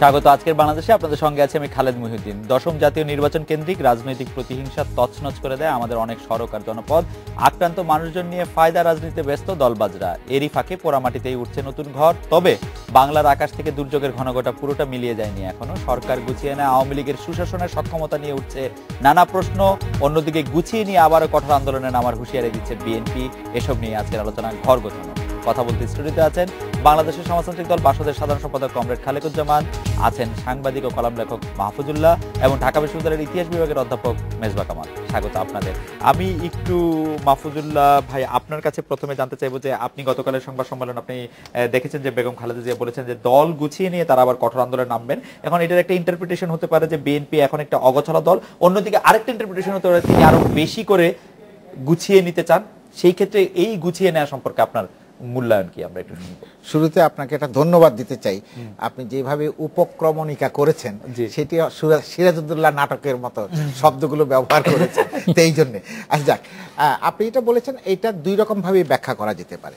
স্বাগত আজকের বাংলাদেশে। আপনাদের সঙ্গে আছে আমি খালেদ মহিউদ্দিন। দশম জাতীয় নির্বাচন কেন্দ্রিক রাজনৈতিক প্রতিহিংসা তছনছ করে দেয় আমাদের অনেক সড়ক আর জনপদ। আক্রান্ত মানুষজন নিয়ে ফায়দা রাজনীতিতে ব্যস্ত দলবাজরা। এরই ফাঁকে পোড়ামাটিতেই উঠছে নতুন ঘর। তবে বাংলার আকাশ থেকে দুর্যোগের ঘনঘটা পুরোটা মিলিয়ে যায়নি এখনো। সরকার গুছিয়ে নেয় আওয়ামী লীগের সুশাসনের সক্ষমতা নিয়ে উঠছে নানা প্রশ্ন। অন্যদিকে গুছিয়ে নিয়ে আবারও কঠোর আন্দোলনে নামার হুঁশিয়ারি দিচ্ছে বিএনপি। এসব নিয়ে আজকের আলোচনা ঘর গোছানো। কথা বলতে স্টুডিওতে আছেন বাংলাদেশের সমাজতান্ত্রিক দল বাসদের সাধারণ সম্পাদক কমরেড খালেকুজ্জামান, আছেন সাংবাদিক ও কলাম লেখক মাহফুজুল্লাহ এবং ঢাকা বিশ্ববিদ্যালয়ের ইতিহাস বিভাগের অধ্যাপক মেজবা কামাল। স্বাগত আপনাদের। আমি একটু মাহফুজুল্লাহ ভাই আপনার কাছে প্রথমে জানতে চাইবো যে আপনি গতকালের সংবাদ সম্মেলন আপনি দেখেছেন যে বেগম খালেদা জিয়া বলেছেন যে দল গুছিয়ে নিয়ে তারা আবার কঠোর আন্দোলনে নামবেন। এখন এটার একটা ইন্টারপ্রিটেশন হতে পারে যে বিএনপি এখন একটা অগোছালো দল, অন্যদিকে আরেকটা ইন্টারপ্রিটেশন হতে পারে তিনি আরো বেশি করে গুছিয়ে নিতে চান। সেই ক্ষেত্রে এই গুছিয়ে নেওয়া সম্পর্কে আপনার মূল্যায়ন কি? আমরা একটু শুনবো। শুরুতে আপনাকে একটা ধন্যবাদ দিতে চাই। আপনি যেভাবে উপক্রমণিকা করেছেন সেটি সিরাজউদ্দৌলা নাটকের মতো শব্দগুলো ব্যবহার করেছেন, এই জন্য। আচ্ছা যাক, আপনি এটা বলেছেন, এটা দুই রকম ভাবে ব্যাখ্যা করা যেতে পারে।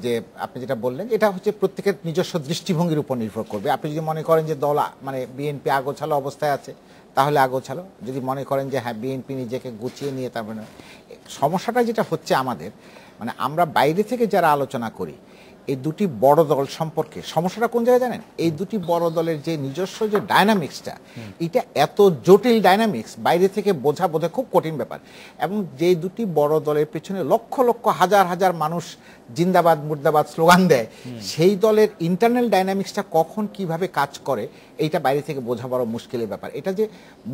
যে আপনি যেটা বললেন এটা হচ্ছে প্রত্যেকের নিজস্ব দৃষ্টিভঙ্গির উপর নির্ভর করবে। আপনি যদি মনে করেন যে দল মানে বিএনপি আগোছালো অবস্থায় আছে তাহলে আগোছালো, যদি মনে করেন যে হ্যাঁ বিএনপি নিজেকে গুছিয়ে নিয়ে, তার মানে সমস্যাটা যেটা হচ্ছে আমাদের, মানে আমরা বাইরে থেকে যারা আলোচনা করি এই দুটি বড় দল সম্পর্কে, সমস্যাটা কোন জায়গায় জানেন? এই দুটি বড় দলের যে নিজস্ব যে ডায়নামিক্সটা, এটা এত জটিল ডায়নামিক্স, বাইরে থেকে বোঝা বোধহয় খুব কঠিন ব্যাপার। এবং যে দুটি বড় দলের পেছনে লক্ষ লক্ষ হাজার হাজার মানুষ জিন্দাবাদ মুর্দাবাদ স্লোগান দেয়, সেই দলের ইন্টারনাল ডায়নামিক্সটা কখন কিভাবে কাজ করে এইটা বাইরে থেকে বোঝা বড় মুশকিলের ব্যাপার। এটা যে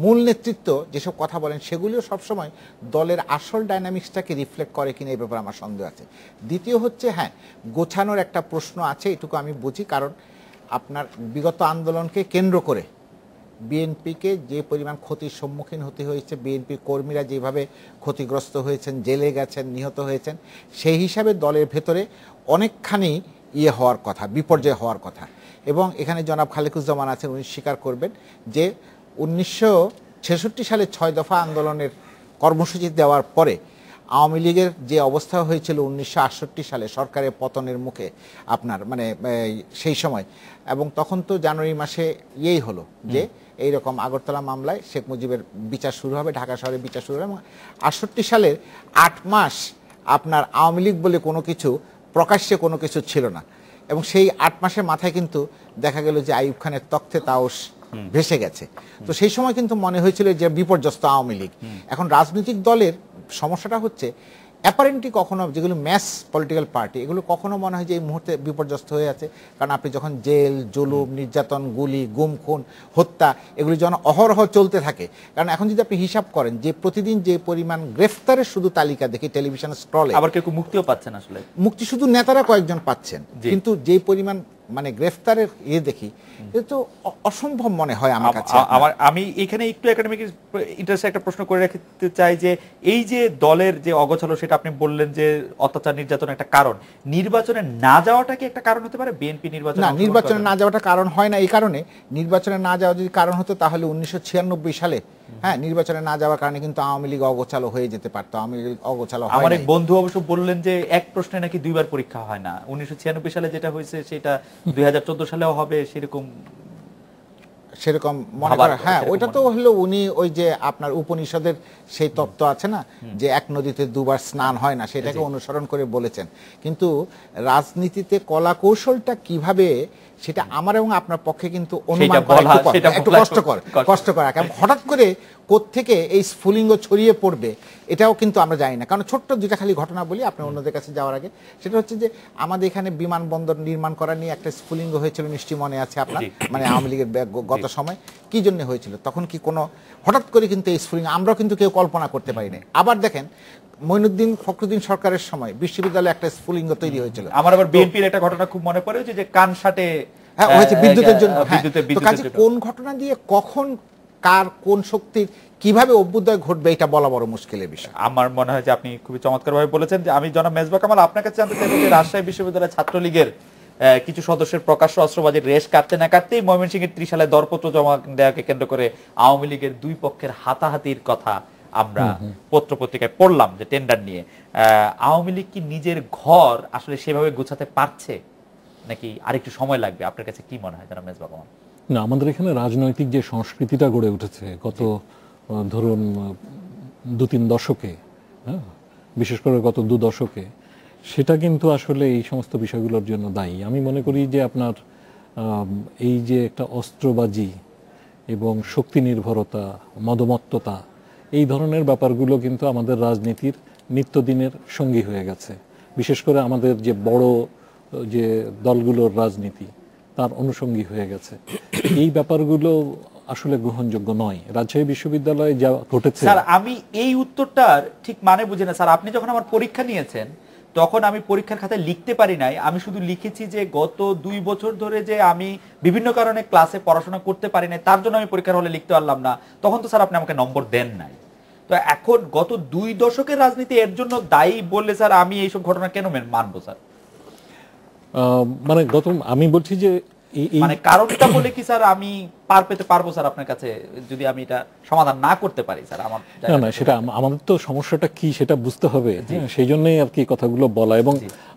মূল নেতৃত্ব যেসব কথা বলেন সেগুলিও সবসময় দলের আসল ডায়নামিক্সটাকে রিফ্লেক্ট করে কিনা এই ব্যাপারে আমার সন্দেহ আছে। দ্বিতীয় হচ্ছে হ্যাঁ গোছানোর একটা প্রশ্ন আছে, এটুকু আমি বুঝি। কারণ আপনার বিগত আন্দোলনকে কেন্দ্র করে বিএনপিকে যে পরিমাণ ক্ষতির সম্মুখীন হতে হয়েছে, বিএনপি কর্মীরা যেভাবে ক্ষতিগ্রস্ত হয়েছেন, জেলে গেছেন, নিহত হয়েছেন, সেই হিসাবে দলের ভেতরে অনেকখানি হওয়ার কথা, বিপর্যয় হওয়ার কথা। এবং এখানে জনাব খালেকুজ্জামান আছেন, উনি স্বীকার করবেন যে 1966 সালে 6 দফা আন্দোলনের কর্মসূচি দেওয়ার পরে আওয়ামী লীগের যে অবস্থা হয়েছিল 1968 সালে সরকারের পতনের মুখে আপনার মানে সেই সময়, এবং তখন তো জানুয়ারি মাসে হলো যে এইরকম আগরতলা মামলায় শেখ মুজিবের বিচার শুরু হবে, ঢাকা শহরে বিচার শুরু হবে। এবং 68 সালের 8 মাস আপনার আওয়ামী লীগ বলে কোনো কিছু প্রকাশ্যে কোনো কিছু ছিল না। এবং সেই 8 মাসের মাথায় কিন্তু দেখা গেল যে আইয়ুব খানের তখ্তে তাওস ভেসে গেছে। তো সেই সময় কিন্তু মনে হয়েছিল যে বিপর্যস্ত আওয়ামী লীগ। এখন রাজনৈতিক দলের সমস্যাটা হচ্ছে অ্যাপারেন্টলি কখনো যেগুলো ম্যাস পলিটিক্যাল পার্টি, এগুলো কখনো মনে হয় যে এই মুহূর্তে বিপর্যস্ত হয়ে আছে। কারণ আপনি যখন জেল জুলুম নির্যাতন গুলি গুম খুন হত্যা এগুলি যখন অহরহ চলতে থাকে, কারণ এখন যদি আপনি হিসাব করেন যে প্রতিদিন যে পরিমাণ গ্রেফতারের শুধু তালিকা দেখি টেলিভিশন স্ক্রলে, আবার কেউ মুক্তিও পাচ্ছেন, আসলে মুক্তি শুধু নেতারা কয়েকজন পাচ্ছেন, কিন্তু যে পরিমাণ মানে গ্রেফতারের দেখি এটা তো অসম্ভব মনে হয় আমার কাছে। আমি এখানে একটু একাডেমিক ইন্টারেস্টে একটা প্রশ্ন করে রাখতে চাই যে এই যে দলের যে অগোছালো, সেটা আপনি বললেন যে অত্যাচার নির্যাতন একটা কারণ, নির্বাচনে না যাওয়াটা কি একটা কারণ হতে পারে? বিএনপি নির্বাচনে না যাওয়াটা কারণ হয় না। এই কারণে নির্বাচনে না যাওয়া যদি কারণ হতো তাহলে 1996 সালে হ্যাঁ নির্বাচনে না যাওয়ার কারণে কিন্তু আওয়ামী লীগ অগোছালো হয়ে যেতে পারতো। আওয়ামী লীগ অগোছালো হয়। আমার এক বন্ধু অবশ্য বললেন যে এক প্রশ্নে নাকি দুইবার পরীক্ষা হয় না। 1996 সালে যেটা হয়েছে সেটা 2014 সালেও হবে, সেরকম মনে করা। হ্যাঁ ওইটা তো হলো উনি ওই যে আপনার উপনিষদের সেই তত্ত্ব আছে না যে এক নদীতে দুবার স্নান হয় না, সেটাকে অনুসরণ করে বলেছেন। কিন্তু রাজনীতিতে কলা কৌশলটা কিভাবে সেটা আমার এবং আপনার পক্ষে কিন্তু অনুমান করা একটু কষ্টকর। হঠাৎ করে কোত্থেকে এই স্ফুলিঙ্গ ছড়িয়ে পড়বে এটাও কিন্তু আমরা জানি না। কারণ ছোট্ট দুইটা খালি ঘটনা বলি আপনি অন্যদের কাছে যাওয়ার আগে। সেটা হচ্ছে যে আমাদের এখানে বিমানবন্দর নির্মাণ করা নিয়ে একটা স্ফুলিঙ্গ হয়েছিল, নিশ্চয়ই মনে আছে আপনার, মানে আওয়ামী লীগের গত সময় কি জন্য হয়েছিল, তখন কি কোনো হঠাৎ করে কিন্তু এই স্ফুলিঙ্গ আমরাও কিন্তু কেউ কল্পনা করতে পারি না। আবার দেখেন মঈনুদ্দিন ফখরুদ্দিন সরকারের সময় বিশ্ববিদ্যালয়ে একটা স্ফুলিঙ্গ তৈরি হয়েছিল। আমার আবার বিএনপির একটা ঘটনা খুব মনে পড়ে যে কানসাটে হয়েছে বিদ্যুতের জন্য। কোন ঘটনা দিয়ে কখন কার কোন শক্তির কিভাবে অভ্যুদয় ঘটবে এটা বলা বড় মুশকিলের বিষয়। আমার মনে হয় যে আপনি খুবই চমৎকারভাবে বলেছেন। যে আমি জনাব মেজবা কামাল আপনার কাছে জানতে চাইব যে রাজশাহী বিশ্ববিদ্যালয় ছাত্রলীগের কিছু সদস্যের প্রকাশ্য অস্ত্রবাজির রেশ কাটতে না কাটতেই ময়মনসিংহের ত্রিশালায় দরপত্র জমা দেওয়াকে কেন্দ্র করে আওয়ামী লীগের দুই পক্ষের হাতাহাতির কথা আমরা পত্র পত্রিকায় পড়লাম যে টেন্ডার নিয়ে। আওয়ামী লীগ কি নিজের ঘর আসলে সেভাবে গুছাতে পারছে নাকি আরেকটু সময় লাগবে? আপনার কাছে কি মনে হয় জনাব মেজবা কামাল? না, আমাদের এখানে রাজনৈতিক যে সংস্কৃতিটা গড়ে উঠেছে গত ধরুন 2-3 দশকে, হ্যাঁ, বিশেষ করে গত 2 দশকে, সেটা কিন্তু আসলে এই সমস্ত বিষয়গুলোর জন্য দায়ী। আমি মনে করি যে আপনার এই যে একটা অস্ত্রবাজি এবং শক্তি নির্ভরতা, মদমত্ততা, এই ধরনের ব্যাপারগুলো কিন্তু আমাদের রাজনীতির নিত্যদিনের সঙ্গী হয়ে গেছে। বিশেষ করে আমাদের যে বড় যে দলগুলোর রাজনীতি, তার অনুষঙ্গী হয়ে গেছে। এই ব্যাপারগুলো আসলে গ্রহণযোগ্য নয়। রাজশাহী বিশ্ববিদ্যালয়ে যা ঘটেছে। স্যার, আমি এই উত্তরটার ঠিক মানে বুঝি না স্যার। আপনি যখন আমার পরীক্ষা নিয়েছেন তখন আমি পরীক্ষার খাতায় লিখতে পারি নাই, আমি শুধু লিখেছি যে গত 2 বছর ধরে যে আমি বিভিন্ন কারণে ক্লাসে পড়াশোনা করতে পারি নাই, তার জন্য আমি পরীক্ষার হলে লিখতে পারলাম না। তখন তো স্যার আপনি আমাকে নম্বর দেন নাই। তো এখন গত 2 দশকের রাজনীতি এর জন্য দায়ী বললে স্যার আমি এইসব ঘটনা কেন মানবো স্যার? মানে আমি বলছি যে মানে কারণটা বলে কি স্যার আমি পার পেতে পারবো স্যার আপনার কাছে, যদি আমি এটা সমাধান না করতে পারি স্যার? আমার না, সেটা আমাদের তো সমস্যাটা কি সেটা বুঝতে হবে, সেই জন্যই আর কি কথাগুলো বলা। এবং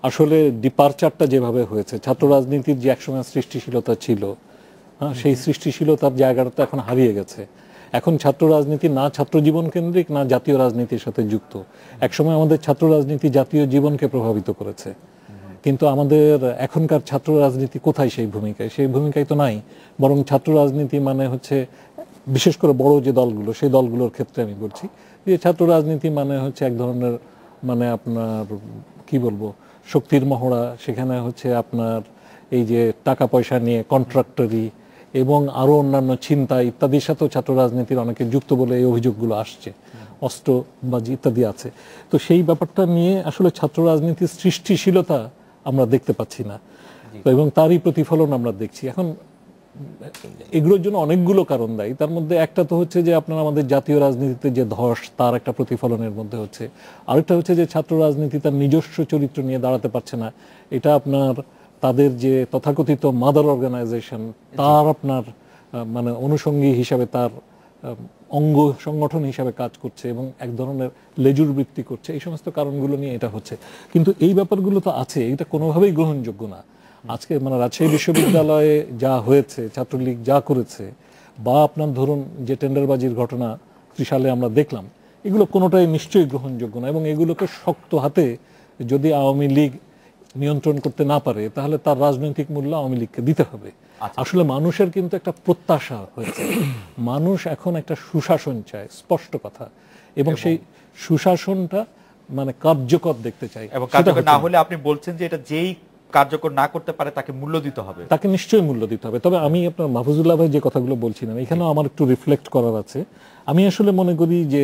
আসলে ডিপারচারটা যেভাবে হয়েছে, ছাত্র রাজনীতির যে একসময় সৃষ্টিশীলতা ছিল, হ্যাঁ, সেই সৃষ্টিশীলতার জায়গাটা এখন হারিয়ে গেছে। এখন ছাত্র রাজনীতি না ছাত্র জীবন কেন্দ্রিক, না জাতীয় রাজনীতির সাথে যুক্ত। একসময় আমাদের ছাত্র রাজনীতি জাতীয় জীবনকে প্রভাবিত করেছে, কিন্তু আমাদের এখনকার ছাত্র রাজনীতি কোথায় সেই ভূমিকায়? সেই ভূমিকায় তো নাই। বরং ছাত্র রাজনীতি মানে হচ্ছে, বিশেষ করে বড় যে দলগুলো, সেই দলগুলোর ক্ষেত্রে আমি বলছি যে ছাত্র রাজনীতি মানে হচ্ছে এক ধরনের, মানে আপনার কি বলবো, শক্তির মহড়া। সেখানে হচ্ছে আপনার এই যে টাকা পয়সা নিয়ে কন্ট্রাক্টরি এবং আরো অন্যান্য চিন্তা ইত্যাদির সাথেও ছাত্র রাজনীতির অনেকে যুক্ত বলে এই অভিযোগগুলো আসছে, অস্ত্রবাজি ইত্যাদি আছে। তো সেই ব্যাপারটা নিয়ে আসলে ছাত্র রাজনীতির সৃষ্টিশীলতা আমরা দেখতে পাচ্ছি না, এবং তারই প্রতিফলন আমরা দেখছি। এখন এগুলোর জন্য অনেকগুলো কারণ দায়ী। তার মধ্যে একটা তো হচ্ছে যে আপনার আমাদের জাতীয় রাজনীতিতে যে ধস, তার একটা প্রতিফলনের মধ্যে হচ্ছে। আরেকটা হচ্ছে যে ছাত্র রাজনীতি তার নিজস্ব চরিত্র নিয়ে দাঁড়াতে পারছে না। এটা আপনার তাদের যে তথাকথিত মাদার অর্গানাইজেশন, তার আপনার মানে অনুষঙ্গী হিসাবে, তার অঙ্গ সংগঠন হিসাবে কাজ করছে এবং এক ধরনের লেজুর বৃত্তি করছে। এই সমস্ত কারণগুলো নিয়ে এটা হচ্ছে। কিন্তু এই ব্যাপারগুলো তো আছে, এটা কোনোভাবেই গ্রহণযোগ্য না। আজকে মানে রাজশাহী বিশ্ববিদ্যালয়ে যা হয়েছে, ছাত্রলীগ যা করেছে, বা আপনার ধরুন যে টেন্ডারবাজির ঘটনা 3 সালে আমরা দেখলাম, এগুলো কোনোটাই নিশ্চয়ই গ্রহণযোগ্য না। এবং এগুলোকে শক্ত হাতে যদি আওয়ামী লীগ নিয়ন্ত্রণ করতে না পারে, তাহলে তার রাজনৈতিক মূল্য আওয়ামী লীগকে দিতে হবে। আসলে মানুষের কিন্তু একটা প্রত্যাশা হয়েছে, মানুষ এখন একটা সুশাসন চায়, স্পষ্ট কথা। এবং সেই সুশাসনটা মানে কার্যকর দেখতে চাই। এবং কার্যকর না হলে আপনি বলছেন যে এটা যেই কার্যকর না করতে পারে তাকে মূল্য দিতে হবে। তাকে নিশ্চয়ই মূল্য দিতে হবে। তবে আমি আপনার মাহফুজুল্লাহ ভাই যে কথাগুলো বলছিলাম, এখানেও আমার একটু রিফ্লেক্ট করার আছে। আমি আসলে মনে করি যে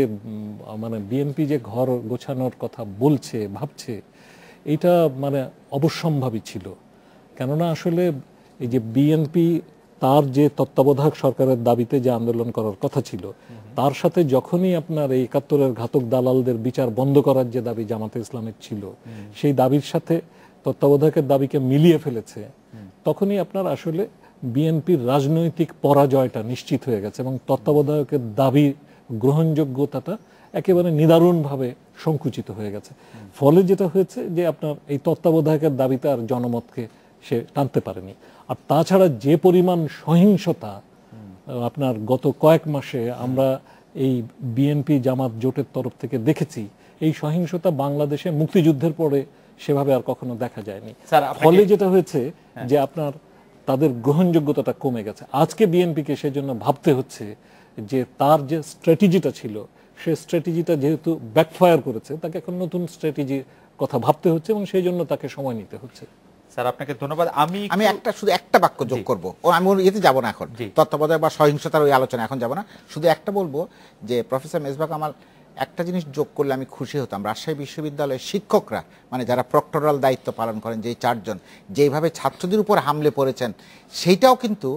মানে বিএনপি যে ঘর গোছানোর কথা বলছে, ভাবছে, এটা মানে অবশ্যম্ভাবী ছিল। কেননা আসলে এই যে বিএনপি তার যে তত্ত্বাবধায়ক সরকারের দাবিতে যে আন্দোলন করার কথা ছিল, তার সাথে যখনই আপনার এই 71-এর ঘাতক দালালদের বিচার বন্ধ করার যে দাবি জামাতে ইসলামের ছিল, সেই দাবির সাথে তত্ত্বাবধায়কের দাবিকে মিলিয়ে ফেলেছে, তখনই আপনার আসলে বিএনপির রাজনৈতিক পরাজয়টা নিশ্চিত হয়ে গেছে এবং তত্ত্বাবধায়কের দাবি গ্রহণযোগ্যতাটা একেবারে নিদারুণভাবে সংকুচিত হয়ে গেছে। ফলে যেটা হয়েছে যে আপনার এই তত্ত্বাবধায়কের দাবিতে আর জনমতকে সে টানতে পারেনি। আর তাছাড়া যে পরিমাণ সহিংসতা আপনার গত কয়েক মাসে আমরা এই বিএনপি জামাত জোটের তরফ থেকে দেখেছি, এই সহিংসতা বাংলাদেশে মুক্তিযুদ্ধের পরে সেভাবে আর কখনো দেখা যায়নি। ফলে যেটা হয়েছে যে আপনার তাদের গ্রহণযোগ্যতাটা কমে গেছে। আজকে বিএনপিকে সেজন্য ভাবতে হচ্ছে যে তার যে স্ট্র্যাটেজিটা ছিল, সেই স্ট্র্যাটেজিটা যেহেতু ব্যাকফায়ার করেছে, তাকে এখন নতুন স্ট্র্যাটেজির কথা ভাবতে হচ্ছে এবং সেই জন্য তাকে সময় নিতে হচ্ছে। স্যার আপনাকে ধন্যবাদ। আমি শুধু একটা বাক্য যোগ করব, আমি এতে যাব না এখন, তত্ত্বাবধায়ক বা সহিংসতার ওই আলোচনা এখন যাব না। শুধু একটা বলবো যে প্রফেসর মেজবাহ কামাল একটা জিনিস যোগ করলে আমি খুশি হতাম। রাজশাহী বিশ্ববিদ্যালয়ের শিক্ষকরা, মানে যারা প্রক্টরাল দায়িত্ব পালন করেন, যেই 4 জন যেইভাবে ছাত্রদের উপর হামলে পড়েছেন, সেইটাও কিন্তু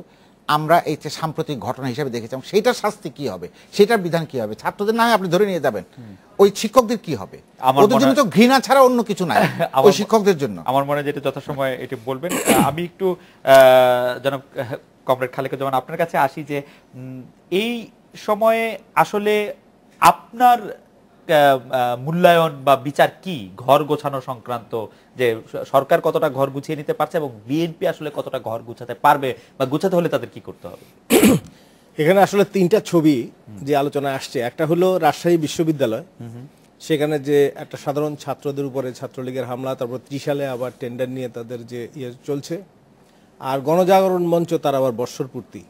আমরা এই যে সাম্প্রতিক ঘটনা হিসেবে দেখেছি। সেইটার শাস্তি কি হবে, সেটার বিধান কি হবে? ছাত্রদের না হয় আপনি ধরে নিয়ে যাবেন, ওই শিক্ষকদের কি হবে? ওদের জন্য তো ঘৃণা ছাড়া অন্য কিছু নাই ওই শিক্ষকদের জন্য। আমার মনে হয় যেটা যথাসময়ে এটি বলবেন। আমি একটু জনাব কমরেড খালেকুজ্জামান আপনার কাছে আসি যে এই সময়ে আসলে আপনার মূল্যায়ন বা বিচার কি ঘর গোছানো সংক্রান্ত, যে সরকার কতটা ঘর গুছিয়ে নিতে পারছে এবং বিএনপি আসলে কতটা ঘর গুছাতে পারবে বা গুছাতে হলে তাদের কি করতে হবে? এখানে আসলে তিনটা ছবি যে আলোচনায় আসছে, একটা হলো রাজশাহী বিশ্ববিদ্যালয়, সেখানে যে একটা সাধারণ ছাত্রদের উপরে ছাত্রলীগের হামলা, তারপর ত্রিশালে আবার টেন্ডার নিয়ে তাদের যে ইয়ে চলছে, আর গণজাগরণ মঞ্চ তার আবার বর্ষর পূর্তি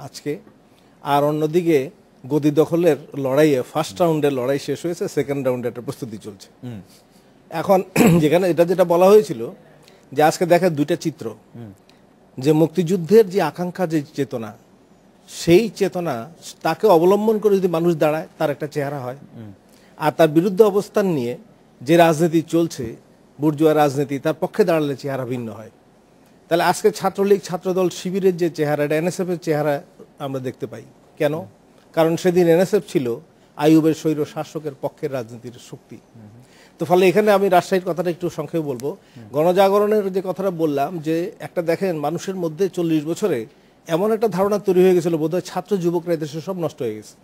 আজকে, আর অন্যদিকে গদি দখলের লড়াইয়ে ফার্স্ট রাউন্ডের লড়াই শেষ হয়েছে, সেকেন্ড রাউন্ডে একটা প্রস্তুতি চলছে। এখন যেখানে যেটা বলা হয়েছিল যে আজকে দেখে দুইটা চিত্র, যে মুক্তিযুদ্ধের যে আকাঙ্ক্ষা, যে চেতনা, সেই চেতনা তাকে অবলম্বন করে যদি মানুষ দাঁড়ায় তার একটা চেহারা হয়, আর তার বিরুদ্ধে অবস্থান নিয়ে যে রাজনীতি চলছে, বুর্জুয়া রাজনীতি, তার পক্ষে দাঁড়ালে চেহারা ভিন্ন হয়। তাহলে আজকে ছাত্রলীগ, ছাত্রদল, শিবিরের যে চেহারা, এটা এনএসএফ এর চেহারা আমরা দেখতে পাই। কেন? কারণ সেদিন এনএসএফ ছিল আইয়ুবের স্বৈর শাসকের পক্ষের রাজনীতির শক্তি। তো ফলে এখানে আমি রাজশাহীর কথাটা একটু সংক্ষেপে বলবো। গণজাগরণের যে কথাটা বললাম, যে একটা দেখেন মানুষের মধ্যে 40 বছরে এমন একটা ধারণা তৈরি হয়ে গেছিল, বোধহয় ছাত্র যুবকরা দেশে সব নষ্ট হয়ে গেছে,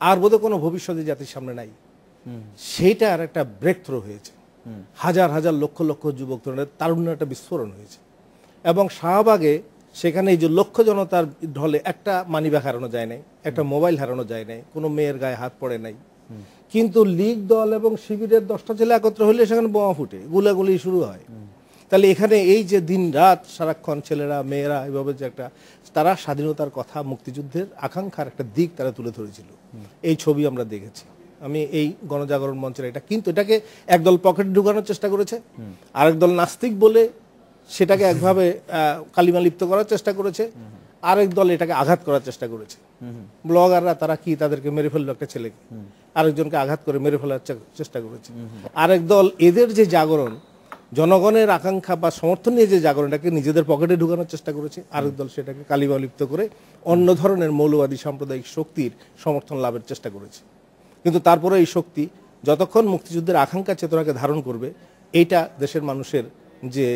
আর বোধহয় কোনো ভবিষ্যৎ জাতির সামনে নাই। সেইটার একটা ব্রেক থ্রো হয়েছে, হাজার হাজার লক্ষ লক্ষ যুবক তরুণের তারুণ্যের একটা বিস্ফোরণ হয়েছে। এবং শাহবাগে সেখানে এই যে লক্ষ জনতার ঢলে একটা মানিব্যাগ হারানো যায় নাই, একটা মোবাইল হারানো যায় নাই, কোনো মেয়ের গায়ে হাত পড়ে নাই। কিন্তু লীগ দল এবং শিবিরের 10টা ছেলে একত্র হলে সেখানে বোমা ফুটে, গুলাগুলি শুরু হয়। তাহলে এখানে এই যে দিন রাত সারাক্ষণ ছেলেরা মেয়েরা এভাবে যে একটা, তারা স্বাধীনতার কথা, মুক্তিযুদ্ধের আকাঙ্ক্ষার একটা দিক তারা তুলে ধরেছিল, এই ছবি আমরা দেখেছি। আমি এই গণজাগরণ মঞ্চের এটা, কিন্তু এটাকে একদল পকেটে ঢুকানোর চেষ্টা করেছে, আরেক দল নাস্তিক বলে সেটাকে একভাবে কালিমা লিপ্ত করার চেষ্টা করেছে, আরেক দল এটাকে আঘাত করার চেষ্টা করেছে। ব্লগাররা তারা কি তাদেরকে মেরে ফেললো, একটা ছেলেকে আরেকজনকে আঘাত করে মেরে ফেলার চেষ্টা করেছে। আরেক দল এদের যে জাগরণ, জনগণের আকাঙ্ক্ষা বা সমর্থন নিয়ে যে জাগরণটাকে নিজেদের পকেটে ঢুকানোর চেষ্টা করেছে, আরেক দল সেটাকে কালিমা লিপ্ত করে অন্য ধরনের মৌলবাদী সাম্প্রদায়িক শক্তির সমর্থন লাভের চেষ্টা করেছে। কিন্তু তারপরে এই শক্তি যতক্ষণ মুক্তিযুদ্ধের আকাঙ্ক্ষা চেতনাকে ধারণ করবে, এইটা দেশের মানুষের যে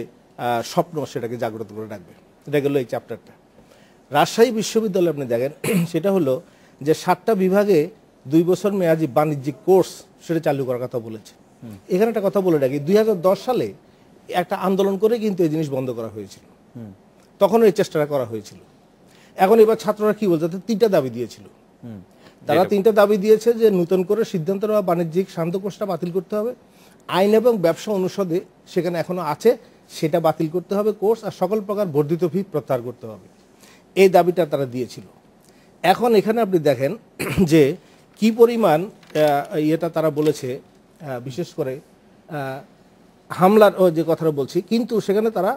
স্বপ্ন সেটাকে জাগ্রত করে রাখবে। এটা গেল এই চ্যাপ্টারটা। রাজশাহী বিশ্ববিদ্যালয়ে আপনি দেখেন, সেটা হলো যে 7টা বিভাগে 2 বছর মেয়াদি বাণিজ্যিক কোর্স সেটা চালু করার কথা বলেছে। এখানে একটা কথা বলে রাখি, 2010 সালে একটা আন্দোলন করে কিন্তু এই জিনিস বন্ধ করা হয়েছিল, তখন এই চেষ্টাটা করা হয়েছিল। এখন এবার ছাত্ররা কি বলছে, 3টা দাবি দিয়েছিল তারা। 3টা দাবি দিয়েছে যে নতুন করে সিদ্ধান্ত নেওয়া বাণিজ্যিক শান্ত কোর্সটা বাতিল করতে হবে, আইন এবং ব্যবসা অনুষদে সেখানে এখনো আছে সেটা বাতিল করতে হবে কোর্স, আর সকল প্রকার বর্ধিত ফি প্রত্যাহার করতে হবে। এই দাবিটা তারা দিয়েছিল। এখন এখানে আপনি দেখেন যে কি পরিমাণ এটা তারা বলেছে, বিশেষ করে হামলার যে কথাটা বলছি, কিন্তু সেখানে তারা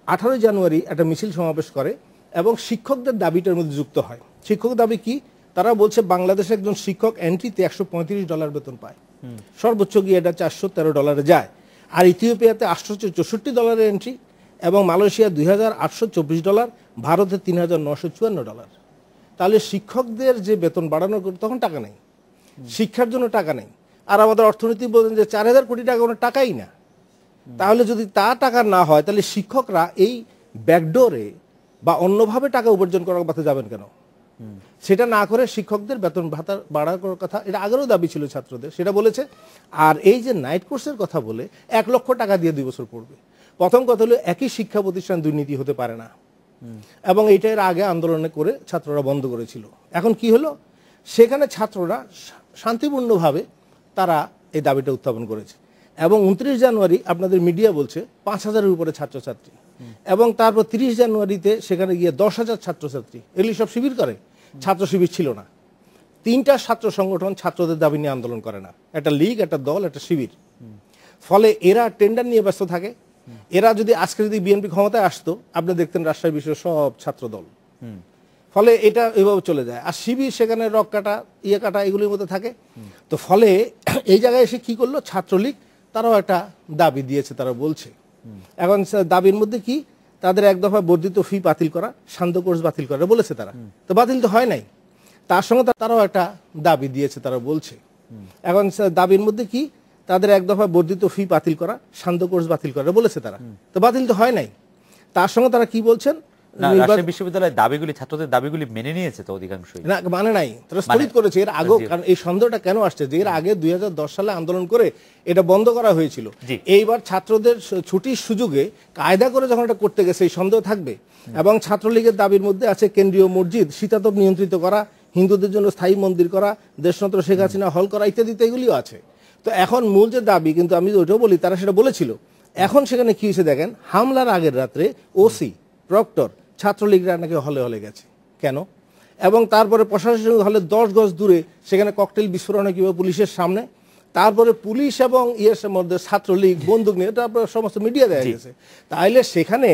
18 জানুয়ারি একটা মিছিল সমাবেশ করে এবং শিক্ষকদের দাবিটার মধ্যে যুক্ত হয়। শিক্ষক দাবি কি? তারা বলছে বাংলাদেশে একজন শিক্ষক এন্ট্রিতে $135 বেতন পায়, সর্বোচ্চ গিয়ে এটা $413 যায়, আর ইথিওপিয়াতে $864 এন্ট্রি, এবং মালয়েশিয়া $2824, ভারতে $3954। তাহলে শিক্ষকদের যে বেতন বাড়ানো, তখন টাকা নেই, শিক্ষার জন্য টাকা নেই। আর আমাদের অর্থনীতি বলেন যে 4000 কোটি টাকা কোনো টাকাই না। তাহলে যদি তা টাকা না হয়, তাহলে শিক্ষকরা এই ব্যাকডোরে বা অন্যভাবে টাকা উপার্জন করার পথে যাবেন কেন? সেটা না করে শিক্ষকদের বেতন ভাতা বাড়ানোর কথা, এটা আগেরও দাবি ছিল ছাত্রদের, সেটা বলেছে। আর এই যে নাইট কোর্সের কথা বলে 1 লক্ষ টাকা দিয়ে 2 বছর পড়বে। প্রথম কথা হলো একই শিক্ষা প্রতিষ্ঠান দুর্নীতি হতে পারে না, এবং এইটা এর আগে আন্দোলনে করে ছাত্ররা বন্ধ করেছিল। এখন কি হলো, সেখানে ছাত্ররা শান্তিপূর্ণভাবে তারা এই দাবিটা উত্থাপন করেছে, এবং 29 জানুয়ারি আপনাদের মিডিয়া বলছে 5000-এর উপরে ছাত্রছাত্রী, এবং তারপর 30 জানুয়ারিতে সেখানে গিয়ে 10,000 ছাত্রছাত্রী। এগুলি সব শিবির করে, ছাত্র শিবির ছিল না। 3টা ছাত্র সংগঠন ছাত্রদের দাবি নিয়ে আন্দোলন করে না, একটা লীগ, একটা দল, একটা শিবির। ফলে এরা টেন্ডার নিয়ে ব্যস্ত থাকে। এরা যদি আজকে যদি বিএনপি ক্ষমতায় আসতো, আপনি দেখতেন রাজশাহী বিশ্বের সব ছাত্র দল। ফলে এটা এইভাবে চলে যায়, আর শিবির সেখানে রক কাটা, ইয়ে কাটা, এগুলির মধ্যে থাকে। তো ফলে এই জায়গায় এসে কি করলো ছাত্রলীগ, তারাও একটা দাবি দিয়েছে, তারা বলছে। এখন দাবির মধ্যে কি, তাদের এক দফা বর্ধিত ফি বাতিল করা, শান্ত কোর্স বাতিল করা বলেছে তারা। তো বাতিল তো হয় নাই, তার সঙ্গে তারাও একটা দাবি দিয়েছে, তারা বলছে। এখন দাবির মধ্যে কি, তাদের এক দফা বর্ধিত ফি বাতিল করা, শান্ত কোর্স বাতিল করা বলেছে তারা। তো বাতিল তো হয় নাই, তার সঙ্গে তারা কি বলছেন, না, রাজশাহী বিশ্ববিদ্যালয়ের দাবিগুলি, ছাত্রদের দাবিগুলি মেনে নিয়েছে তো অধিকাংশই। না, মানে নাই, তারা স্থগিত করেছে এর আগেও। কারণ এই সন্দেহটা কেন আসছে যে এর আগে 2010 সালে আন্দোলন করে এটা বন্ধ করা হয়েছিল। এইবার ছাত্রদের ছুটির সুযোগে কায়দা করে যখন এটা করতে গেছে এই সন্দেহ থাকবে। এবং ছাত্রলীগের দাবির মধ্যে আছে কেন্দ্রীয় মসজিদ শীতাতপ নিয়ন্ত্রিত করা, হিন্দুদের জন্য স্থায়ী মন্দির করা, দেশনত্র শেখ হাসিনা হল করা ইত্যাদি, এগুলিও আছে। তো এখন মূল যে দাবি, কিন্তু আমি ওইটাও বলি, তারা সেটা বলেছিল। এখন সেখানে কি হয়েছে দেখেন, হামলার আগের রাত্রে ওসি, প্রক্টর, ছাত্রলীগরা নাকি হলে হলে গেছে। কেন? এবং তারপরে প্রশাসনিক হলে 10 গজ দূরে সেখানে ককটেল বিস্ফোরণ কিংবা পুলিশের সামনে, তারপরে পুলিশ এবং ইয়ের মধ্যে ছাত্রলীগ বন্দুক নিয়ে, এটা সমস্ত মিডিয়া দেখা গেছে। তাইলে সেখানে